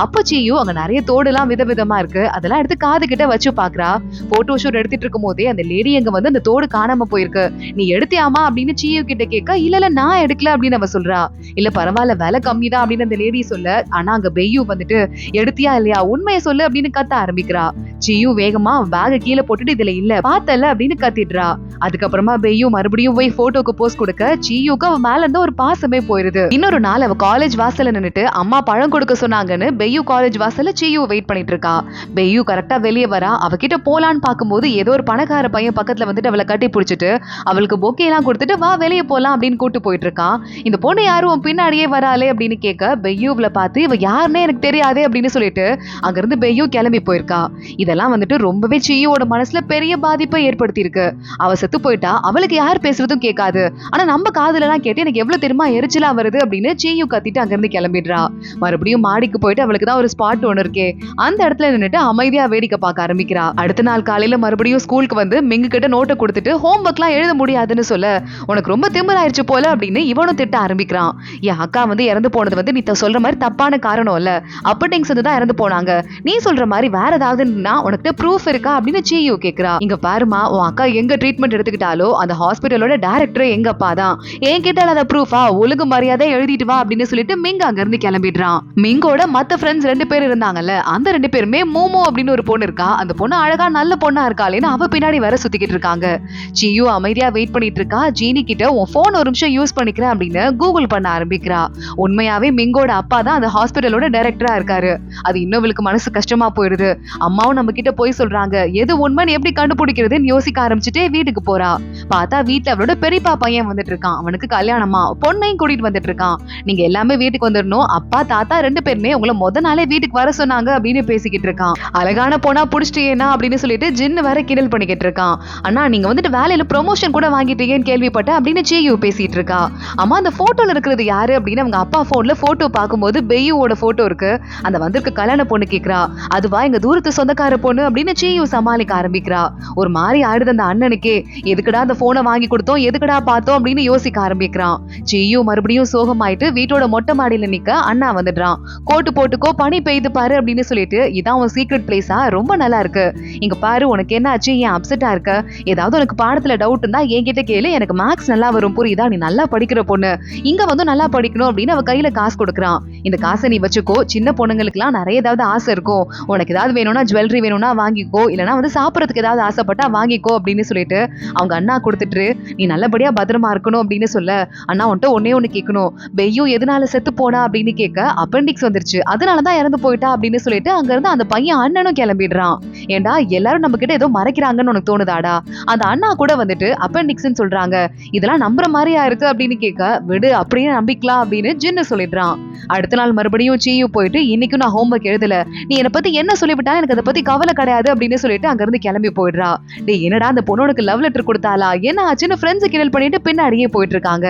அப்ப சீயு அங்க நிறைய தோடு எல்லாம் விதவிதமா இருக்கு, அதெல்லாம் எடுத்து காது கிட்ட வச்சு பாக்குறா. போட்டோ ஷூட் எடுத்துட்டு இருக்கும் போதே அந்த லேடி அங்க வந்து அந்த தோடு காணாம போயிருக்கு, நீ எடுத்தியாமா அப்படின்னு சீயு கிட்ட கேட்க, இல்ல நான் எடுக்கல அப்படின்னு அவ சொல்றா. இல்ல பரவாயில்ல விலை கம்மிதான் அப்படின்னு அந்த லேடி சொல்ல, ஆனா அங்க பெய்யு வந்துட்டு எடுத்தியா இல்லையா உண்மையை சொல்லு அப்படின்னு கத்த ஆரம்பிக்கிறா. சீயு வேகமா பேக கீழே போட்டுட்டு இதுல இல்ல பார்த்தல அப்படின்னு கத்திடுறா. அதுக்கப்புறமா பெய்யு மறுபடியும் போய் போட்டோக்கு போஸ்ட் கொடுக்க, சீயுக்கு அவ மேல இருந்து ஒரு பாசமே போயிருது. இன்னொரு நாள் அவ காலேஜ் வாசல்ல நின்னுட்டு அம்மா பழம் கொடுக்க சொன்னாங்கன்னு பெய்யு காலேஜ் வாசல்ல சீயு வெயிட் பண்ணிட்டு இருக்கா. பெய்யு கரெக்டா வெளியே வரா. அவகிட்ட போலான்னு பாக்கும்போது ஏதோ ஒரு பணக்கார பையன் பக்கத்துல வந்துட்டு அவளை கட்டி பிடிச்சிட்டு அவளுக்கு பொக்கே எல்லாம் கொடுத்துட்டு வா வெளியே போலாம் அப்படின்னு கூட்டு போயிட்டு இருக்கான். இந்த பொண்ணு யாரும் பின்னாடியே வராளே அப்படின்னு கேட்க, பெய்யுவல பார்த்து இவ யாருன்னே எனக்கு தெரியாதே அப்படின்னு சொல்லிட்டு அங்கிருந்து பெய்யோ கிளம்பி போயிருக்கா. இதெல்லாம் வந்துட்டு ரொம்பவே சியோட மனசுல பெரிய பாதிப்பை ஏற்படுத்தி இருக்கு. அவ செத்து போயிட்டா அவளுக்கு யார் பேசுறதும் கேட்காது. ஆனா நம்ம காதுல எல்லாம் கேட்டு எனக்கு எவ்வளவு தெரியுமா எரிச்சலா வருது அப்படின்னு சியு கத்திட்டு அங்கிருந்து கிளம்பிடுறா. மறுபடியும் மாடிக்கு போயிட்டு அவளுக்கு தான் ஒரு ஸ்பாட் ஒண்ணு இருக்கே, அந்த இடத்துல நின்னுட்டு அமைதியா வேடிக்கை பார்க்க ஆரம்பிக்கிறா. அடுத்த நாள் காலையில மறுபடியும் ஸ்கூலுக்கு வந்து மிங்கு கிட்ட நோட்டை கொடுத்துட்டு ஹோம்ஒர்க் எல்லாம் எழுத முடியாதுன்னு சொல்ல, உனக்கு ரொம்ப திமிராயிருச்சு போல அப்படின்னு இவனும் திட்ட ஆரம்பிக்கிறான். என் அக்கா வந்து இறந்து போனது வந்து நீ சொல்ற மாதிரி தப்பான காரணம் இல்ல, அப்பட்டிங்ஸ் வந்து தான் இறந்து போனாங்க. நீ சொல்ற மாதிரி வேற ஏதாவதுன்னா உனக்கு ப்ரூஃப் இருக்கா அப்படின்னு சியு கேக்குறா. இங்க பாருமா, உன் அக்கா எங்க ட்ரீட்மெண்ட் எடுத்துக்கிட்டாலோ அந்த ஹாஸ்பிட்டலோட டைரக்டர் எங்க அப்பா தான். என் கிட்ட இல்லாத ப்ரூஃபா, ஒழுங்கு மரியாதை எழுதிட்டு வா அப்படின்னு சொல்லிட்டு மிங் அங்க இருந்து கிளம்பிடுறான். மிங்கோட மத்த ஃப்ரெண்ட்ஸ் 2 பேர் இருந்தாங்கல்ல, அந்த 2 பேருமே மோமோ அப்படின்னு ஒரு பொண்ணு இருக்கா. அந்த பொண்ணு அழகா நல்ல பொண்ணா இருக்காளேன்னு அவ பின்னாடி வர சுத்திக்கிட்டு இருக்காங்க. சியு அமைதியா வெயிட் பண்ணிட்டு இருக்கா. ஜீனி கிட்ட உன் போன் ஒரு நிமிஷம் யூஸ் பண்ணிக்கிறேன் அப்படின்னு கூகுள் பண்ண ஆரம்பிக்கிறா. உண்மையாவே மிங்கோட அப்பா தான் அந்த ஹாஸ்பிட்டலோட டைரக்டரா இருக்காரு. அது இன்னொருக்கு மனசு கஷ்டமா போயிடுது. அம்மாவும் நம்ம கிட்ட போய் சொல்றாங்க, எது உண்மைன்னு எப்படி கண்டுபிடிக்கிறதுன்னு யோசிக்க ஆரம்பிச்சுட்டே வீட்டுக்கு போறா. பார்த்தா வீட்டுல அவளோட பெரியப்பா பையன் வந்துட்டு இருக்கான். அவனுக்கு கல்யாணமா, பொண்ணையும் கூட்டிட்டு வந்துட்டு இருக்கான். நீங்க எல்லாமே வீட்டுக்கு வந்துடணும், அப்பா தாத்தா 2 பேருமே உங்களை முத நாளே வீட்டுக்கு வர சொன்னாங்க அப்படின்னு பேசிக்கிட்டு இருக்கான். அழகான பொண்ணா புடிச்சிட்டேனா அப்படின்னு சொல்லிட்டு ஜின்னு வேற கிண்டல் பண்ணிக்கிட்டு இருக்கான். ஆனா நீங்க வந்துட்டு வேலையில ப்ரொமோஷன் கூட வாங்கிட்டீங்கன்னு கேள்விப்பட்ட அப்படின்னு சியு பேசிட்டு இருக்கா. அம்மா அந்த போட்டோல இருக்கிறது யாரு அப்படின்னு அவங்க அப்பா போன்ல போட்டோ பார்க்கும்போது பெய்யுவோட போட்டோ இருக்கு. அந்த வந்திருக்க கல்யாண பொண்ணு கேக்குறா. அதுவா எங்க தூரத்து சொந்தக்கார பொண்ணு அப்படின்னு சியு சமாளிக்க ஆரம்பிக்கிறா. ஒரு மாதிரி ஆடுது அந்த அண்ணனுக்கே. எதுக்குடா அந்த போனை வாங்கி கொடுத்தோம், எதுக்குடா பார்த்தோம் அப்படின்னு யோசிக்க ஆரம்பிக்கிறான். சியு மறுபடியும் சோகமாயிட்டு வீட்டோட மொட்டை மாடியில நிக்க அண்ணா வந்துடுறான். கோட்டு போட்டுக்கோ, பனி பெய்து பாரு அப்படின்னு சொல்லிட்டு, இதான் உன் சீக்ரெட் பிளேஸா, ரொம்ப நல்லா இருக்கு. இங்க பாரு, உனக்கு என்ன ஆச்சு, ஏன் அப்செட்டா இருக்க? ஏதாவது உனக்கு பாடத்துல டவுட் இருந்தா என்கிட்ட கேளு, எனக்கு மேக்ஸ் நல்லா வரும், புரியுதா? நீ நல்லா படிக்கிற பொண்ணு, இங்க வந்து நல்லா படிக்கணும் அப்படின்னு அவ கையில காசு கொடுக்குறான். இந்த காசை நீ வச்சுக்கோ, சின்ன பொண்ணுங்களுக்கு எல்லாம் நிறைய ஏதாவது ஆசை இருக்கும், உனக்கு ஏதாவது வேணும்னா ஜுவல்லரி வேணும்னா வாங்கிக்கோ, இல்லனா வந்து சாப்பிடறதுக்கு ஏதாவது ஆசைப்பட்டா வாங்கிக்கோ அப்படின்னு சொல்லிட்டு அவங்க அண்ணா கொடுத்துட்டு, நீ நல்லபடியா பத்திரமா இருக்கணும் அப்படின்னு சொல்ல, அண்ணா உன்ட்ட ஒன்னே ஒண்ணு கேட்கணும், பெய்யோ எதனால செத்து போனா அப்படின்னு கேட்க, அப்பெண்டிக்ஸ் வந்துருச்சு, அதனாலதான் இறந்து போயிட்டா அப்படின்னு சொல்லிட்டு அங்க இருந்து அந்த பையன் அண்ணனும் கிளம்பிடுறான். ஏண்டா எல்லாரும் நம்ம கிட்ட ஏதோ மறைக்கிறாங்கன்னு உனக்கு தோணுதாடா? அந்த அண்ணா கூட வந்துட்டு அப்பெண்டிக்ஸ்ன்னு சொல்றாங்க, இதெல்லாம் நம்புற மாதிரியா இருக்கு அப்படின்னு கேட்க, விடு அப்படியே நம்பிக்கலாம் அப்படின்னு ஜின்னு சொல்லிடுறான். அடுத்த நாள் மறுபடியும் சியு போயிட்டு, இன்னைக்கும் நான் ஹோம்ஒர்க் எழுதல, நீ என்னை பத்தி என்ன சொல்லிவிட்டா எனக்கு அதை பத்தி கவலை கிடையாது அப்படின்னு சொல்லிட்டு அங்க இருந்து கிளம்பி போயிடுறா. டே என்னடா அந்த பொண்ணுக்கு லவ் லெட்டர் கொடுத்தாளா, என்ன ஆச்சுன்னு ஃப்ரெண்ட்ஸ் கிண்டல் பண்ணிட்டு பின்னாடியே போயிட்டு இருக்காங்க.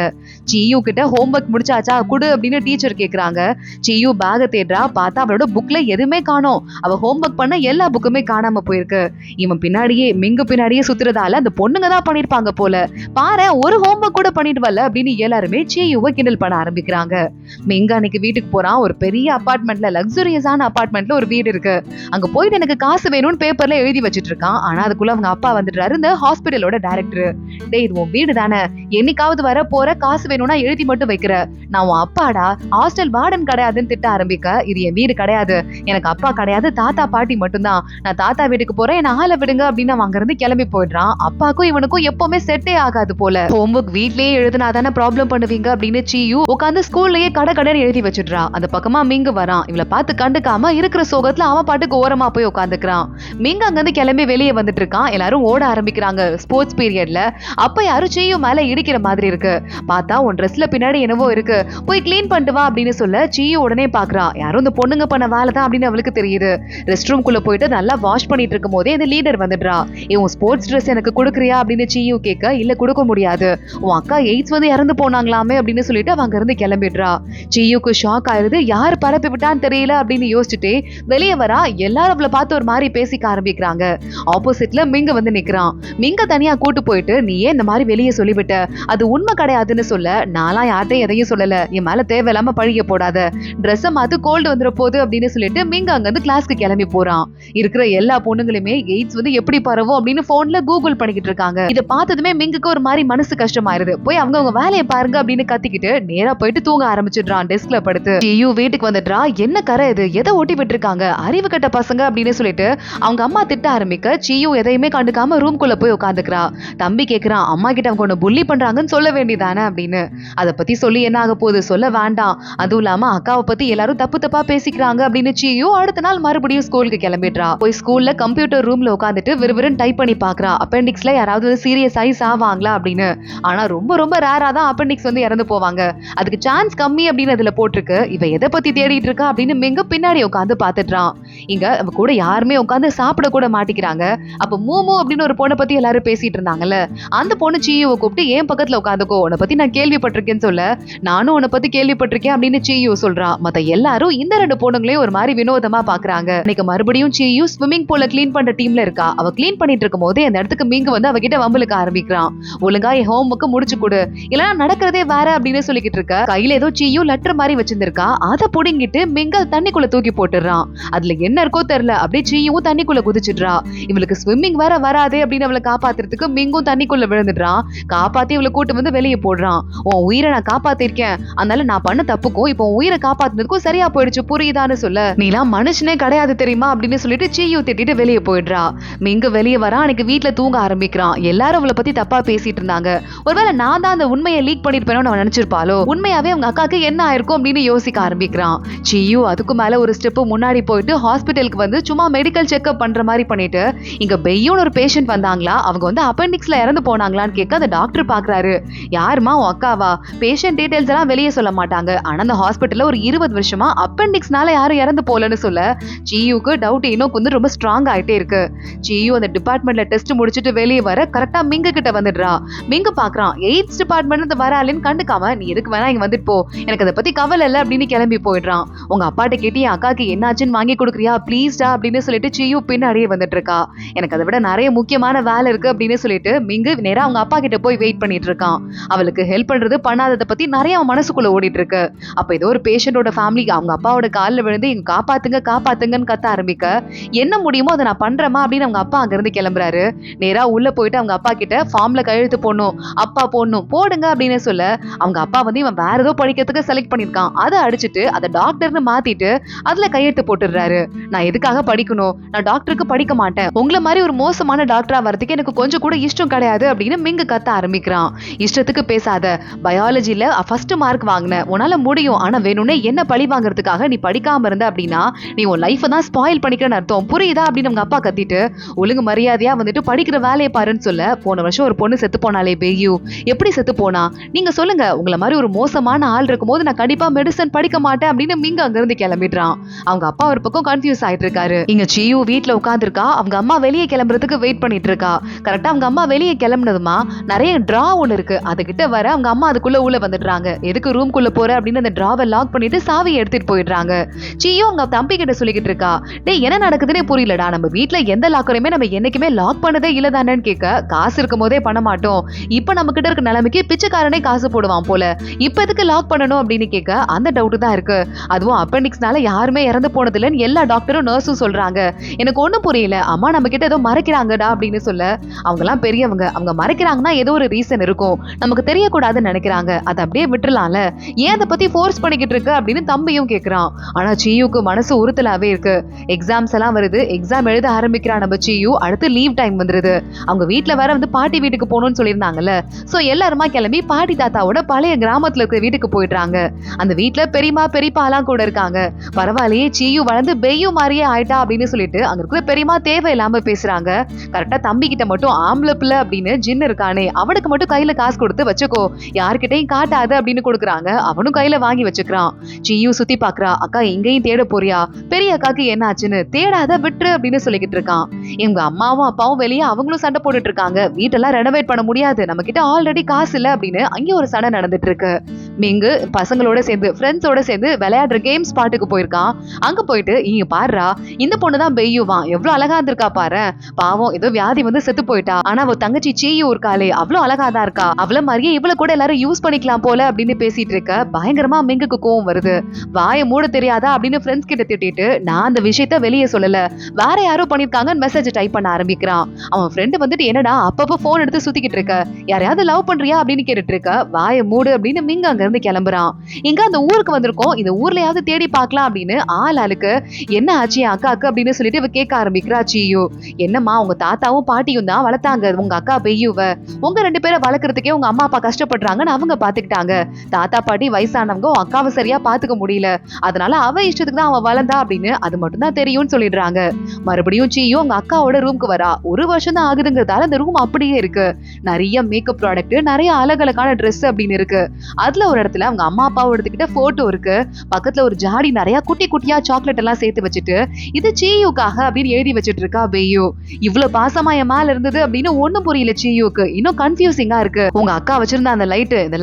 சியு கிட்ட ஹோம்ஒர்க் முடிச்சாச்சா குடு அப்படின்னு டீச்சர் கேக்குறாங்க. சியு பேக தேடுறா. பார்த்தா அவளோட புக்ல எதுவுமே காணோம். அவ ஹோம்ஒர்க் பண்ண எல்லா புக்குமே காணாம போயிருக்கு. இவன் பின்னாடியே மிங்கு பின்னாடியே சுத்துறதால அந்த பொண்ணுங்க தான் பண்ணிருப்பாங்க போல. பாரு, ஒரு ஹோம்ஒர்க் கூட பண்ணிட்டு வரல அப்படின்னு எல்லாருமே சியுவை கிண்டல் பண்ண ஆரம்பிக்கிறாங்க. மிங்க அன்னைக்கு வீட்டுக்கு போறான். ஒரு பெரிய அபார்ட்மெண்ட்ல, லக்ஸூரியஸான அபார்ட்மெண்ட்ல ஒரு வீடு இருக்கு. அங்க போயிட்டு எனக்கு காசு வேணும்னு பேப்பர்ல எழுதி வச்சிட்டு இருக்கான். ஆனா அதுக்குள்ள அவங்க அப்பா வந்துட்டாரு, இந்த ஹாஸ்பிட்டலோட டைரக்டர். டேய், இது உன் வீடு தானே, என்னைக்காவது வர போற, காசு வேணும்னா எழுதி மட்டும் வைக்கிற, நான் உன் அப்பாடா, ஹாஸ்டல் வார்டன் கிடையாதுன்னு திட்ட ஆரம்பிக்க, இது என் வீடு கிடையாது, எனக்கு அப்பா கிடையாது, தாத்தா பாட்டி மட்டும்தான், நான் தாத்தா வீட்டுக்கு போறேன், என்ன ஆள விடுங்க அப்படின்னு அவன் அங்க இருந்து கிளம்பி போயிடுறான். அப்பாக்கும் இவனுக்கும் எப்பவுமே செட்டே ஆகாது போல. ஹோம்ஒர்க் வீட்லயே எழுதுனா தானே ப்ராப்ளம் பண்ணுவீங்க அப்படின்னு சியு உட்காந்து ஸ்கூல்லயே கடன்னு எழுதி வச்சிடுறா. அந்த பக்கமா மிங்கு வரான். இவளை பார்த்து கண்டுக்காம இருக்கிற சோகத்துல அவன் பாட்டுக்கு ஓரமா போய் உட்காந்துக்கிறான். மிங்க அங்க இருந்து கிளம்பி வெளியே வந்துட்டு இருக்கான். எல்லாரும் ஓட ஆரம்பிக்கிறாங்க ஸ்போர்ட்ஸ் பீரியட்ல. அப்ப யாரும் சியு மேல இடிக்கிற மாதிரி இருக்கு. பார்த்தா உன் ட்ரெஸ்ல பின்னாடி என்னவோ இருக்கு, போய் கிளீன் பண்ணிட்டு வா அப்படின்னு சொல்ல சியு உடனே பாக்குறா. யாரும் இந்த பொண்ணுங்க பண்ண வேலை தான் அப்படின்னு அவளுக்கு தெரியுது. ரெஸ்ட் ரூம் குள்ள போயிட்டு நல்லா வாஷ் பண்ணிட்டு இருக்கும் போதே இந்த லீடர் வந்துடுறா. உன் ஸ்போர்ட்ஸ் ட்ரெஸ் எனக்கு கொடுக்குறியா அப்படின்னு சியு கேட்க, இல்ல கொடுக்க முடியாது, உன் அக்கா எய்ட்ஸ் வந்து இறந்து போனாங்களாமே அப்படின்னு சொல்லிட்டு அவங்க இருந்து கிளம்பிடுறா. சியுக்கு ஷாக் ஆயிருது. யாரு பரப்பி விட்டான்னு தெரியல அப்படின்னு யோசிச்சுட்டே வெளியே வரா. எல்லாரும் அவளை பார்த்து ஒரு மாதிரி பேசிக்க ஆரம்பிக்கிறாங்க. ஆப்போசிட்ல மிங்க வந்து நிக்கிறான். மிங்க தனியா கூட்டு போயிட்டு, நீ ஏன் இந்த மாதிரி வெளியே சொல்லிவிட்ட, அது உண்மை கிடையாதுன்னு சொல்ல, நான்லாம் யார்ட்டையும் எதையும் சொல்லல, என் மேல தேவையில்லாம பழிய போடாத, ட்ரெஸ்ஸை மாத்து கோல்டு வந்துட போகுது அப்படின்னு சொல்லிட்டு மிங்க அங்க இருந்து கிளாஸ்க்கு கிளம்பி போறான். இருக்கிற எல்லா பொண்ணுங்களுமே எய்ட்ஸ் வந்து எப்படி பரவும் அப்படின்னு போன்ல கூகுள் பண்ணிக்கிட்டு இருக்காங்க. இதை பார்த்ததுமே மிங்குக்கு ஒரு மாதிரி மனசு கஷ்டமாயிருது. போய் அவங்க வேலையை பாருங்க அப்படின்னு கத்திக்கிட்டு நேரா போயிட்டு தூங்க ஆரம்பிச்சிடுறான் டெஸ்க்ல படுத்து. சியு வீட்டுக்கு வந்துடுறா. என்ன கரை இது, எதை ஓட்டி விட்டுருக்காங்க, அறிவு கட்ட பசங்க அப்படின்னு சொல்லிட்டு அவங்க அம்மா திட்ட ஆரம்பிக்க, சியு எதையுமே கண்டுக்காம ரூம்குள்ள போய் உட்காந்துக்கிறா. தம்பி கேக்குறான், அம்மா கிட்ட அவங்க ஒண்ணு புள்ளி பண்றாங்கன்னு சொல்ல வேண்டியதானே அப்படின்னு. அதை பத்தி சொல்லி என்ன ஆக போகுது, சொல்ல வேண்டாம், அதுவும் இல்லாம அக்காவை பத்தி எல்லாரும் தப்பு தப்பா பேசிக்கிறாங்க அப்படின்னு சியு அடுத்த நாள் மறுபடியும் ஸ்கூலுக்கு கிளம்பிடுறா. போய் ஸ்கூல்ல கம்ப்யூட்டர் ரூம்ல உட்காந்துட்டு விறுவிறுன்னு டைப் பண்ணி பாக்குறா, அப்பெண்டிக்ஸ்ல யாராவது சீரியஸ் ஆகி சாவாங்களா அப்படின்னு. ஆனா ரொம்ப ரொம்ப ரேரா தான் அப்பெண்டிக்ஸ் வந்து இறந்து போவாங்க, அதுக்கு சான்ஸ் கம்மி அப்படின்னு அதுல போட்டிருக்கு. இவ எதை பத்தி தேடிட்டு இருக்கா அப்படின்னு மிங்க பின்னாடி உட்காந்து பாத்துட்டான். போயிடுறான். இங்க அவ கூட யாருமே உட்காந்து சாப்பிட கூட மாட்டிக்கிறாங்க. அப்ப மூமு அப்படின்னு ஒரு பொண்ணை பத்தி எல்லாரும் பேசிட்டு இருந்தாங்கல்ல, அந்த பொண்ணு சீயுவை கூப்பிட்டு என் பக்கத்துல உட்காந்துக்கோ, உன்னை பத்தி நான் கேள்விப்பட்டிருக்கேன்னு சொல்ல, நானும் உன்னை பத்தி கேள்விப்பட்டிருக்கேன் அப்படின்னு சீயு சொல்றான். மத்த எல்லாரும் இந்த 2 பொண்ணுங்களையும் ஒரு மாதிரி வினோதமா பாக்குறாங்க. இன்னைக்கு மறுபடியும் சீயு ஸ்விம்மிங் பூல கிளீன் பண்ற டீம்ல இருக்கா. அவ கிளீன் பண்ணிட்டு இருக்கும் போதே அந்த இடத்துக்கு மிங்கு வந்து அவகிட்ட வம்பலுக்கு ஆரம்பிக்கிறான். ஒழுங்கா என் ஹோம் ஒர்க் முடிச்சு கொடு, இல்லனா நடக்கிறதே வேற அப்படின்னு சொல்லிக்கிட்டு இருக்க. கையில ஏதோ சீயு லெட்டர் மாதிரி வச்சிருந்திருக்கா. அதை புடுங்கிட்டு மிங்க தண்ணிக்குள்ள தூக்கி போட்டுறான். அதுல என்ன இருக்கோ தெரியல, அப்படியே சீயும் தண்ணிக்குள்ள குதிச்சிடுறா. இவளுக்கு ஸ்விம்மிங் வேற வராதே அப்படின்னு அவளை காப்பாத்துறதுக்கு மிங்கும் தண்ணிக்குள்ள விழுந்துடுறான். காப்பாத்தி இவளை கூட்டு வந்து வெளியே போடுறான். உன் உயிரை நான் காப்பாத்திருக்கேன், அதனால நான் பண்ண தப்புக்கும் இப்போ உயிரை காப்பாத்துனதுக்கும் சரியா போயிடுச்சு, புரியுதான்னு சொல்ல, நீலாம் மனுஷனே கிடையாது தெரியுமா அப்படின்னு சொல்லிட்டு சீயு திட்டிட்டு வெளியே போயிடுறா. மிங்க வெளியே வரா. அன்னைக்கு வீட்டுல தூங்க ஆரம்பிக்கிறான். எல்லாரும் அவளை பத்தி தப்பா பேசிட்டு இருந்தாங்க. ஒருவேளை நான் தான் அந்த உண்மையை லீக் பண்ணிருப்பேன்னு அவன் நினைச்சிருப்பாளோ. உண்மையாவே அவங்க அக்காக்கு என்ன ஆயிருக்கும் அப்படின்னு யோசிக்க ஆரம்பிக்கிறான். சீயு அதுக்கு மேல ஒரு ஸ்டெப் முன்னாடி போயிட்டு ஹாஸ்பிட்டலுக்கு வந்து சும்மா மெடிக்கல் செக்அப் பண்ற மாதிரி பண்ணிட்டு, இங்க பெய்யோன்னு ஒரு பேஷண்ட் வந்தாங்களா, அவங்க வந்து அப்பெண்டிக்ஸ்ல இறந்து போனாங்களான்னு கேட்க அந்த டாக்டர் பாக்குறாரு. யாருமா உன் அக்காவா? பேஷண்ட் டீடைல்ஸ் எல்லாம் வெளியே சொல்ல மாட்டாங்க, ஆனா அந்த ஹாஸ்பிட்டல்ல ஒரு 20 வருஷமா அப்பெண்டிக்ஸ்னால யாரும் இறந்து போலன்னு சொல்ல, சீயுக்கு டவுட் இன்னும் கொஞ்சம் ரொம்ப ஸ்ட்ராங் ஆயிட்டே இருக்கு. சீயு அந்த டிபார்ட்மெண்ட்ல டெஸ்ட் முடிச்சிட்டு வெளியே வர கரெக்டா மிங்க கிட்ட வந்துடுறா. மிங்க பாக்குறான். எய்ட்ஸ் டிபார்ட்மெண்ட் வராலின்னு கண்டுக்காம, நீ எதுக்கு வேணா இங்க வந்துட்டு போ, எனக்கு அதை பத்தி கவலை இல்ல அப்படின்னு கிளம்பி போயிடுறான். உங்க அப்பாட்ட கேட்டு என் அக்காக்கு என்னாச்சுன்னு வாங்கி கொடுக்குறியா ப்ளீஸ்டா அப்படின்னு சொல்லிட்டு சீயு பின்னாடியே வந்துட்டு இருக்கா. எனக்கு அதை விட நிறைய முக்கியமான வேலை இருக்கு அப்படின்னு சொல்லிட்டு மிங்கு நேரா அவங்க அப்பா கிட்ட போய் வெயிட் பண்ணிட்டு இருக்கான். அவளுக்கு ஹெல்ப் பண்றது பண்ணாததை பத்தி நிறைய மனசுக்குள்ள ஓடிட்டு இருக்கு. அப்ப ஏதோ ஒரு பேஷண்டோட ஃபேமிலி அவங்க அப்பாவோட காலில் விழுந்து இங்க காப்பாத்துங்க காப்பாத்துங்கன்னு கத்த ஆரம்பிக்க, என்ன முடியுமோ அதை நான் பண்றேமா அப்படின்னு அவங்க அப்பா அங்க இருந்து கிளம்புறாரு. நேரா உள்ள போயிட்டு அவங்க அப்பா கிட்ட ஃபார்ம்ல கையெழுத்து போடணும், அப்பா போடணும், போடுங்க அப்படின்னு சொல்ல, அவங்க அப்பா வந்து இவன் வேற ஏதோ படிக்கிறதுக்கு செலக்ட் பண்ணிருக்கான். அதை அடிச்சுட்டு அதை டாக்டர்னு மாத்திட்டு அதுல கையெழுத்து போட்டுடுறாரு. நான் எதுக்காக படிக்கணும், நான் டாக்டருக்கு படிக்க மாட்டேன், உங்களை மாதிரி ஒரு மோசமான டாக்டரா வரதுக்கு எனக்கு கொஞ்சம் கூட இஷ்டம் கிடையாது அப்படின்னு மிங்க கத்த ஆரம்பிக்கிறான். இஷ்டத்துக்கு பேசாத, பயாலஜில ஃபர்ஸ்ட் மார்க் வாங்கின, உன்னால முடியும், ஆனா வேணும்னே என்ன பழி வாங்குறதுக்காக நீ படிக்காம இருந்த அப்படின்னா நீ உன் லைஃப் தான் ஸ்பாயில் பண்ணிக்கிறன்னு அர்த்தம், புரியுதா அப்படின்னு அவங்க அப்பா கத்திட்டு, ஒழுங்கு மரியாதையா வந்துட்டு படிக்கிற வேலையை பாருன்னு சொல்ல, போன வருஷம் ஒரு பொண்ணு செத்து போனாலே பெய்யு, எப்படி செத்து போனா நீங்க சொல்லுங்க, உங்களை மாதிரி ஒரு மோசமான ஆள் இருக்கும்போது நான் கண்டிப்பா மெடிசன் படிக்க மாட்டேன் அப்படின்னு மிங்க அங்க இருந்து கிளம்பிடுறான். அவங்க அப்பா ஒரு பக்கம் கன்ஃபியூஸ் ஆயிட்டு இருக்காரு. இங்க சீயு வீட்டுல உட்காந்துருக்கா. அவங்க அம்மா வெளியே கிளம்புறதுக்கு வெயிட் பண்ணிட்டு இருக்கா. கரெக்டா அவங்க அம்மா வெளியே கிளம்புனதுமா நிறைய டிரா ஒண்ணு இருக்கு, அதுகிட்ட வர அவங்க அம்மா அதுக்குள்ள உள்ள வந்துடுறாங்க. எதுக்கு ரூம்குள்ள போற அப்படின்னு அந்த டிராவை லாக் பண்ணிட்டு சாவியை எடுத்துட்டு போயிடுறாங்க. சீயு அவங்க தம்பி கிட்ட சொல்லிக்கிட்டு இருக்கா, டேய் என்ன நடக்குதுன்னே புரியலடா, நம்ம வீட்டுல எந்த லாக்கரையுமே நம்ம என்னைக்குமே லாக் பண்ணதே இல்ல தானேன்னு கேட்க, காசு இருக்கும் போதே பண்ண மாட்டோம், இப்ப நம்ம கிட்ட இருக்க நிலைமைக்கு பிச்சைக்காரனே காசு போடுவான் போல, இப்ப எதுக்கு லாக் பண்ணணும் அப்படின்னு கேட்க, அந்த டவுட் தான் இருக்கு, அதுவும் அப்பெண்டிக்ஸ்னால யாருமே இறந்து போனது இல்லைன்னு எல்லா டாக்டரும் நர்ஸும் சொல்றாங்க, எனக்கு ஒண்ணும் புரியல, அம்மா நம்ம கிட்ட ஏதோ மறைக்கிறாங்கடா அப்படின்னு சொல்ல, அவங்க எல்லாம் பெரியவங்க, அவங்க மறைக்கிறாங்கன்னா ஏதோ ஒரு ரீசன் இருக்கும், நமக்கு தெரியக்கூடாதுன்னு நினைக்கிறாங்க, அதை அப்படியே விட்டுலாம்ல, ஏன் அதை பத்தி ஃபோர்ஸ் பண்ணிக்கிட்டு இருக்கு அப்படின்னு தம்பியும் கேக்குறான். ஆனா சீயுக்கு மனசு உறுத்தலாவே இருக்கு. எக்ஸாம்ஸ் எல்லாம் வருது, எக்ஸாம் எழுத ஆரம்பிக்கிறான் நம்ம சீயு. அடுத்து லீவ் டைம் வந்துருது. அவங்க வீட்டுல வேற வந்து பாட்டி வீட்டுக்கு போகணும்னு சொல்லியிருந்தாங்கல்ல, சோ எல்லாருமா கிளம்பி பாட்டி தாத்தாவோட பழைய கிராமத்துல இருக்க வீட்டுக்கு போயிடுறாங்க. அந்த வீட்டுல பெரியமா பெரியப்பா எல்லாம் கூட இருக்காங்க. பரவாயில்லையே சீயு வளர்ந்து பெய்யும் மாதிரியே ஆயிட்டா அப்படின்னு சொல்லிட்டு அங்க இருக்கிற பெரியமா தேவையில்லாம பேசுறாங்க. கரெக்டா தம்பி கிட்ட மட்டும் ஆம்பளை பிள்ளை அப்படின்னு ஜின்னு இருக்கானே, அவனுக்கு மட்டும் கையில காசு கொடுத்து வச்சுக்கோ, யார்கிட்டையும் காட்டாது அப்படின்னு கொடுக்குறாங்க. அவனும் கையில வாங்கி வச்சுக்கிறான். சீயு சுத்தி பாக்குறா. அக்கா இங்கேயும் தேட போறியா, பெரிய அக்காக்கு என்ன ஆச்சுன்னு, தேடாத விட்டுரு அப்படின்னு சொல்லிக்கிட்டு இருக்கான். எங்க அம்மாவும் அப்பாவும் வெளியே அவங்களும் சண்டை போட்டுட்டு இருக்காங்க. வீட்டெல்லாம் ரெனோவேட் பண்ண முடியாது, நம்ம கிட்ட ஆல்ரெடி காசு இல்ல அப்படின்னு அங்கே ஒரு சண்டை நடந்துட்டு இருக்கு. மிங்கு பசங்களோட சேர்ந்து ஃப்ரெண்ட்ஸோட சேர்ந்து விளையாடுற கேம் ஸ்பாட்டுக்கு போயிருக்கான். அங்க போயிட்டு இங்க பாருடா, இந்த பொண்ணுதான் பெய்யுவான், எவ்வளவு அழகா இருந்திருக்கா பாரு, பாவம் ஏதோ வியாதி வந்து செத்து போயிட்டா, ஆனா அவ தங்கச்சி சீயு இருக்காளே அவ்வளவு அழகாதான் இருக்கா, அவள மாதிரியே இவ்வளவு கூட எல்லாரும் யூஸ் பண்ணிக்கலாம் போல அப்படின்னு பேசிட்டு இருக்க. பயங்கரமா மிங்குக்கு கோவம் வருது. வாயை மூட தெரியாதா அப்படின்னு ஃப்ரெண்ட்ஸ் கிட்ட திட்டிட்டு, நான் அந்த விஷயத்த வெளியே சொல்லல, வேற யாரோ பண்ணிருக்காங்கன்னு மெசேஜ் டைப் பண்ண ஆரம்பிக்கிறான். அவன் ஃப்ரெண்டு வந்துட்டு, என்னடா அப்பப்போ போன் எடுத்து சுத்திக்கிட்டு இருக்க, யாரையாவது லவ் பண்றியா அப்படின்னு கேட்டுட்டு இருக்க, வாயை மூடு அப்படின்னு மிங்க அங்க இருந்து கிளம்புறான். இங்க அந்த ஊருக்கு வந்திருக்கோம், இந்த ஊர்லயாவது தேடி பார்க்கலாம் அப்படின்னு ஆளுக்கு என்ன ஆச்சு அக்காக்கு அப்படின்னு சொல்லிட்டு இவ கேட்க ஆரம்பிக்கிறா சீயு. என்னம்மா உங்க தாத்தாவும் பாட்டியும் தான் வளர்த்தாங்க உங்க அக்கா பெய்யுவ, உங்க 2 பேரை வளர்க்கறதுக்கே உங்க அம்மா அப்பா கஷ்டப்படுறாங்கன்னு அவங்க பாத்துக்கிட்டாங்க, தாத்தா பாட்டி வயசானவங்க அக்காவை சரியா பாத்துக்க முடியல, அதனால அவ இஷ்டத்துக்கு தான் அவ வளர்ந்தா அப்படின்னு அது மட்டும் தான் தெரியும்னு சொல்லிடுறாங்க. மறுபடியும் சீயு உங்க அக்காவோட ரூம்க்கு வரா. 1 வருஷம் தான் ஆகுதுங்கிறதால அந்த ரூம் அப்படியே இருக்கு. நிறைய மேக்கப் ப்ராடக்ட், நிறைய அழகழகான ட்ரெஸ் அப்படின்னு இருக்கு. அதுல ஒரு இடத்துல அவங்க அம்மா அப்பாவை எடுத்துக்கிட்ட போட்டோ இருக்கு. பக்கத்துல ஒரு ஜாடி நிறைய குட்டி குட்டியா சாக்லேட் எல்லாம் சேர்த்து வச்சுட்டு இது சீயுக்காக அப்படின்னு எழுதி வச்சுட்டு இருக்கா பெய்யு. இவ்வளவு பாசமா என் மேல இருந்தது அப்படின்னு ஒண்ணும் புரியல சீயுக்கு. இன்னும் கன்ஃபியூசிங்கா இருக்கு. உங்க அக்கா வச்சிருந்த அந்த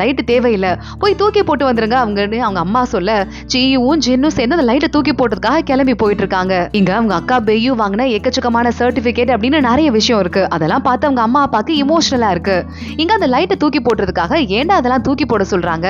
லைட் தேவையில்லை, போய் தூக்கி போட்டு வந்துருங்க அவங்கன்னு அவங்க அம்மா சொல்ல சீயுவும் ஜின்னும் சேர்ந்து அந்த லைட்டை தூக்கி போட்டதுக்காக கிளம்பி போயிட்டு இருக்காங்க. இங்க அவங்க அக்கா பெய்யு வாங்கின எக்கச்சக்கமான சர்டிபிகேட் அப்படின்னு நிறைய விஷயம் இருக்கு. அதெல்லாம் பார்த்து அவங்க அம்மா அப்பாக்கு இமோஷனலா இருக்கு. இங்க அந்த லைட்டை தூக்கி போட்டதுக்காக ஏன்டா அதெல்லாம் தூக்கி போட சொல்றாங்க,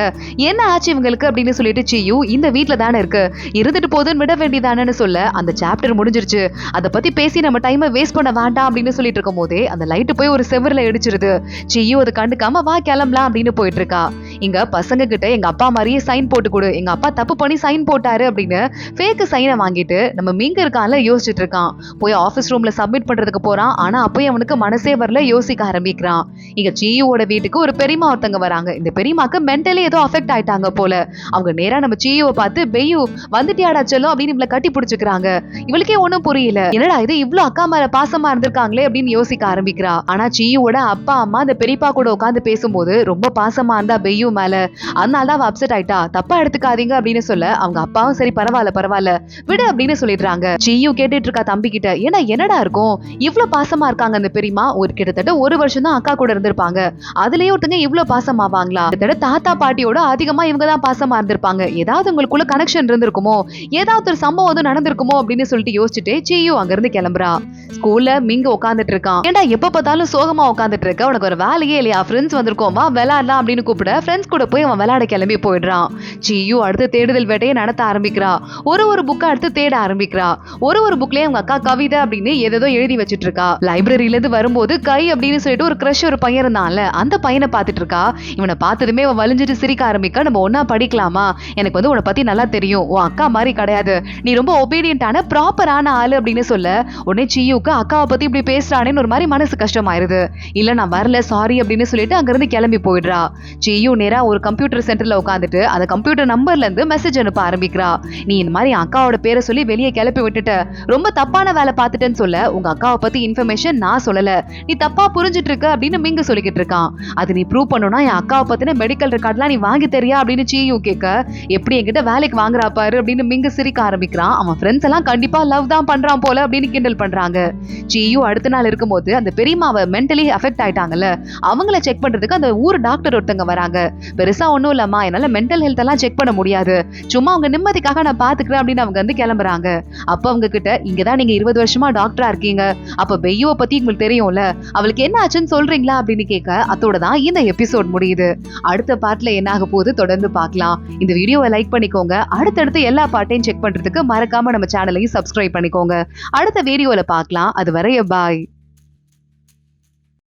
என்ன ஆச்சு இவங்களுக்கு அப்படின்னு சொல்லிட்டு சீயு இந்த வீட்ல தானே இருக்கு, இருந்துட்டு போதுன்னு விட வேண்டியதானு சொல்ல அந்த சாப்டர் முடிஞ்சிருச்சு, அதை பத்தி பேசி நம்ம டைமை வேஸ்ட் பண்ண வேண்டாம் அப்படின்னு சொல்லிட்டு இருக்கும் போதே அந்த லைட்டு போய் ஒரு செவர்ல இடிச்சிருது. சீயு அதை கண்டுக்காம வா கிளம்பலாம் அப்படின்னு போயிட்டு இருக்கா. இங்க பசங்க கிட்ட எங்க அப்பா மாதிரியே சைன் போட்டு கொடு, எங்க அப்பா தப்பு பண்ணி சைன் போட்டாரு அப்படின்னு ஃபேக் சைனை வாங்கிட்டு நம்ம மிங்க இருக்கான்ல யோசிச்சுட்டு இருக்கான். போய் ஆபீஸ் ரூம்ல சப்மிட் பண்றதுக்கு போறான். ஆனா அப்பயும் அவனுக்கு மனசே வரல, யோசிக்க ஆரம்பிக்கிறான். இங்க சீயோட வீட்டுக்கு ஒரு பெரியமா ஒருத்தங்க வராங்க. இந்த பெரியமாக்கு மென்டலி ஏதோ அஃபெக்ட் ஆயிட்டாங்க போல. அவங்க நேரா நம்ம சீயோவை பார்த்து பெய்யு வந்துட்டியாடா செல்லும் அப்படின்னு இவளை கட்டி பிடிச்சுக்கிறாங்க. இவளுக்கே ஒண்ணும் புரியல, என்னடா இது இவ்ளோ அக்கா மேல பாசமா இருந்திருக்காங்களே அப்படின்னு யோசிக்க ஆரம்பிக்கிறா. ஆனா சீயோட அப்பா அம்மா அந்த பெரியப்பா கூட உட்காந்து பேசும்போது ரொம்ப பாசமா இருந்தா பெய்யு மேல, அதனாலதான் அவ அப்செட் ஆயிட்டா, தப்பா எடுத்துக்காதீங்க அப்படின்னு சொல்ல அவங்க அப்பாவும் சரி பரவாயில்ல விடு அப்படின்னு சொல்லிடுறாங்க. சீயு கேட்டுட்டு இருக்கா தம்பி கிட்ட, ஏன்னா என்னடா இருக்கும் இவ்வளவு பாசமா இருக்காங்க அந்த பெரியமா, ஒரு கிட்டத்தட்ட ஒரு வருஷம் தான் அக்கா கூட இருந்திருப்பாங்க, அதுலயே ஒருத்தங்க இவ்வளவு பாசமாவாங்களா, கிட்டத்தட்ட தாத்தா பாட்டியோட அதிகமா இவங்க தான் பாசமா இருந்திருப்பாங்க, ஏதாவது உங்களுக்குள்ள கனெக்ஷன் இருந்திருக்குமோ, ஏதாவது ஒரு சம்பவம் நடந்திருக்குமோ அப்படின்னு சொல்லிட்டு யோசிச்சுட்டு சீயு அங்க இருந்து கிளம்புறா. ஸ்கூல்ல மிங்க உட்காந்துட்டு இருக்கான். ஏன்டா எப்ப பார்த்தாலும் சோகமா உட்காந்துட்டு இருக்க, உனக்கு ஒரு வேலையே இல்லையா, ஃப்ரெண்ட்ஸ் வந்திருக்கோமா விளையாடலாம் அப்படின்னு கூப்பிட ஃப்ரெண்ட்ஸ் கூட போய் அவன் விளையாட கிளம்பி போயிடுறான். சீயு அடுத்து தேடுதல் வேட்டையை நடத்த ஆரம்பிக்கிறா. ஒரு புக்கை அடுத்து தேட ஆரம்பிக்கிறா. ஒரு புக்லயே அவங்க அக்கா கவிதை அப்படின்னு ஏதோ எழுதி வச்சிட்டு இருக்கா. லைப்ரரியில இருந்து வரும்போது கை அப்படின்னு சொல்லிட்டு ஒரு கிரஷ் ஒரு பையன் இருந்தான்ல, அந்த பையனை பார்த்துட்டு இருக்கா. இவனை பார்த்ததுமே அவன் வலிஞ்சிட்டு சிரிக்க ஆரம்பிக்க, நம்ம ஒன்னா படிக்கலாமா, எனக்கு உன்னை பத்தி நல்லா தெரியும், உன் அக்கா மாதிரி கிடையாது, நீ ரொம்ப ஒபீடியன்டான ப்ராப்பரான ஆளு அப்படின்னு சொல்ல உடனே சீயுக்கு அக்காவை பத்தி இப்படி பேசுறானேன்னு ஒரு மாதிரி மனசு கஷ்டமாயிருது. இல்ல நான் வரல சாரி அப்படின்னு சொல்லிட்டு அங்க இருந்து கிளம்பி போயிடுறா. சீயு நேரா ஒரு கம்ப்யூட்டர் சென்டர்ல உட்காந்துட்டு அந்த கம்ப்யூட்டர் நம்பர்ல இருந்து மெசேஜ் அனுப்ப ஆரம்பிக்கிறா. நீ இந்த மாதிரி அக்காவோட பேரை சொல்லி வெளியே கிளப்பி விட்டுட்ட, ரொம்ப தப்பான வேலை பார்த்துட்டேன்னு சொல்ல உங்க அக்காவை பத்தி இன்ஃபர்மேஷன் நான் சொல்லல, நீ தப்பா புரிஞ்சிட்டு இருக்க அப்படின்னு மிங்க சொல்லிக்கிட்டு இருக்கான். அது நீ ப்ரூவ் பண்ணணும்னா என் அக்காவை பத்தின மெடிக்கல் ரெக்கார்ட்லாம் நீ வாங்கி தெரியா அப்படின்னு சீயு கேட்க, எப்படி என்கிட்ட வேலைக்கு வாங்குறா பாரு அப்படின்னு மிங்க சிரிக்க ஆரம்பிக்கிறான். அவன் ஃப்ரெண்ட்ஸ் எல்லாம் கண்டிப்பா லவ் தான் பண்றான் போல அப்படின்னு கிண்டல் பண்றாங்க. சீயு அடுத்த நாள் இருக்கும்போது அந்த பெரியமாவை மென்டலி அஃபெக்ட் ஆயிட்டாங்கல்ல, அவங்கள செக் பண்றதுக்கு அந்த ஊர் டாக்டர் ஒருத்தங்க வராங்க. பெருசா ஒண்ணும் இல்லம்மா, என்னால மென்டல் ஹெல்த் எல்லாம் செக் பண்ண முடியாது, சும்மா அவங்க நிம்மதிக்காக நான் பாத்துக்கிறேன் அப்படின்னு அவங்க வந்து கிளம்புறாங்க. அப்ப அவங்க கிட்ட, இங்கதான் நீங்க 20 வருஷமா டாக்டரா இருக்கீங்க, அப்ப பெய்யுவை பத்தி உங்களுக்கு தெரியும்ல, அவளுக்கு என்ன ஆச்சுன்னு சொல்றீங்களா அப்படின்னு கேட்க, அதோட தான் இந்த எபிசோட் முடியுது. அடுத்த பார்ட்ல என்ன ஆக போகுது தொடர்ந்து பார்க்கலாம். இந்த வீடியோவை லைக் பண்ணிக்கோங்க. அடுத்தடுத்து எல்லா பார்ட்டையும் செக் பண்றதுக்கு மறக்காம நம்ம சேனலையும் சப்ஸ்கிரைப் பண்ணிக்கோங்க. அடுத்த வீடியோல பார்க்கலாம். அது வரைய பாய்.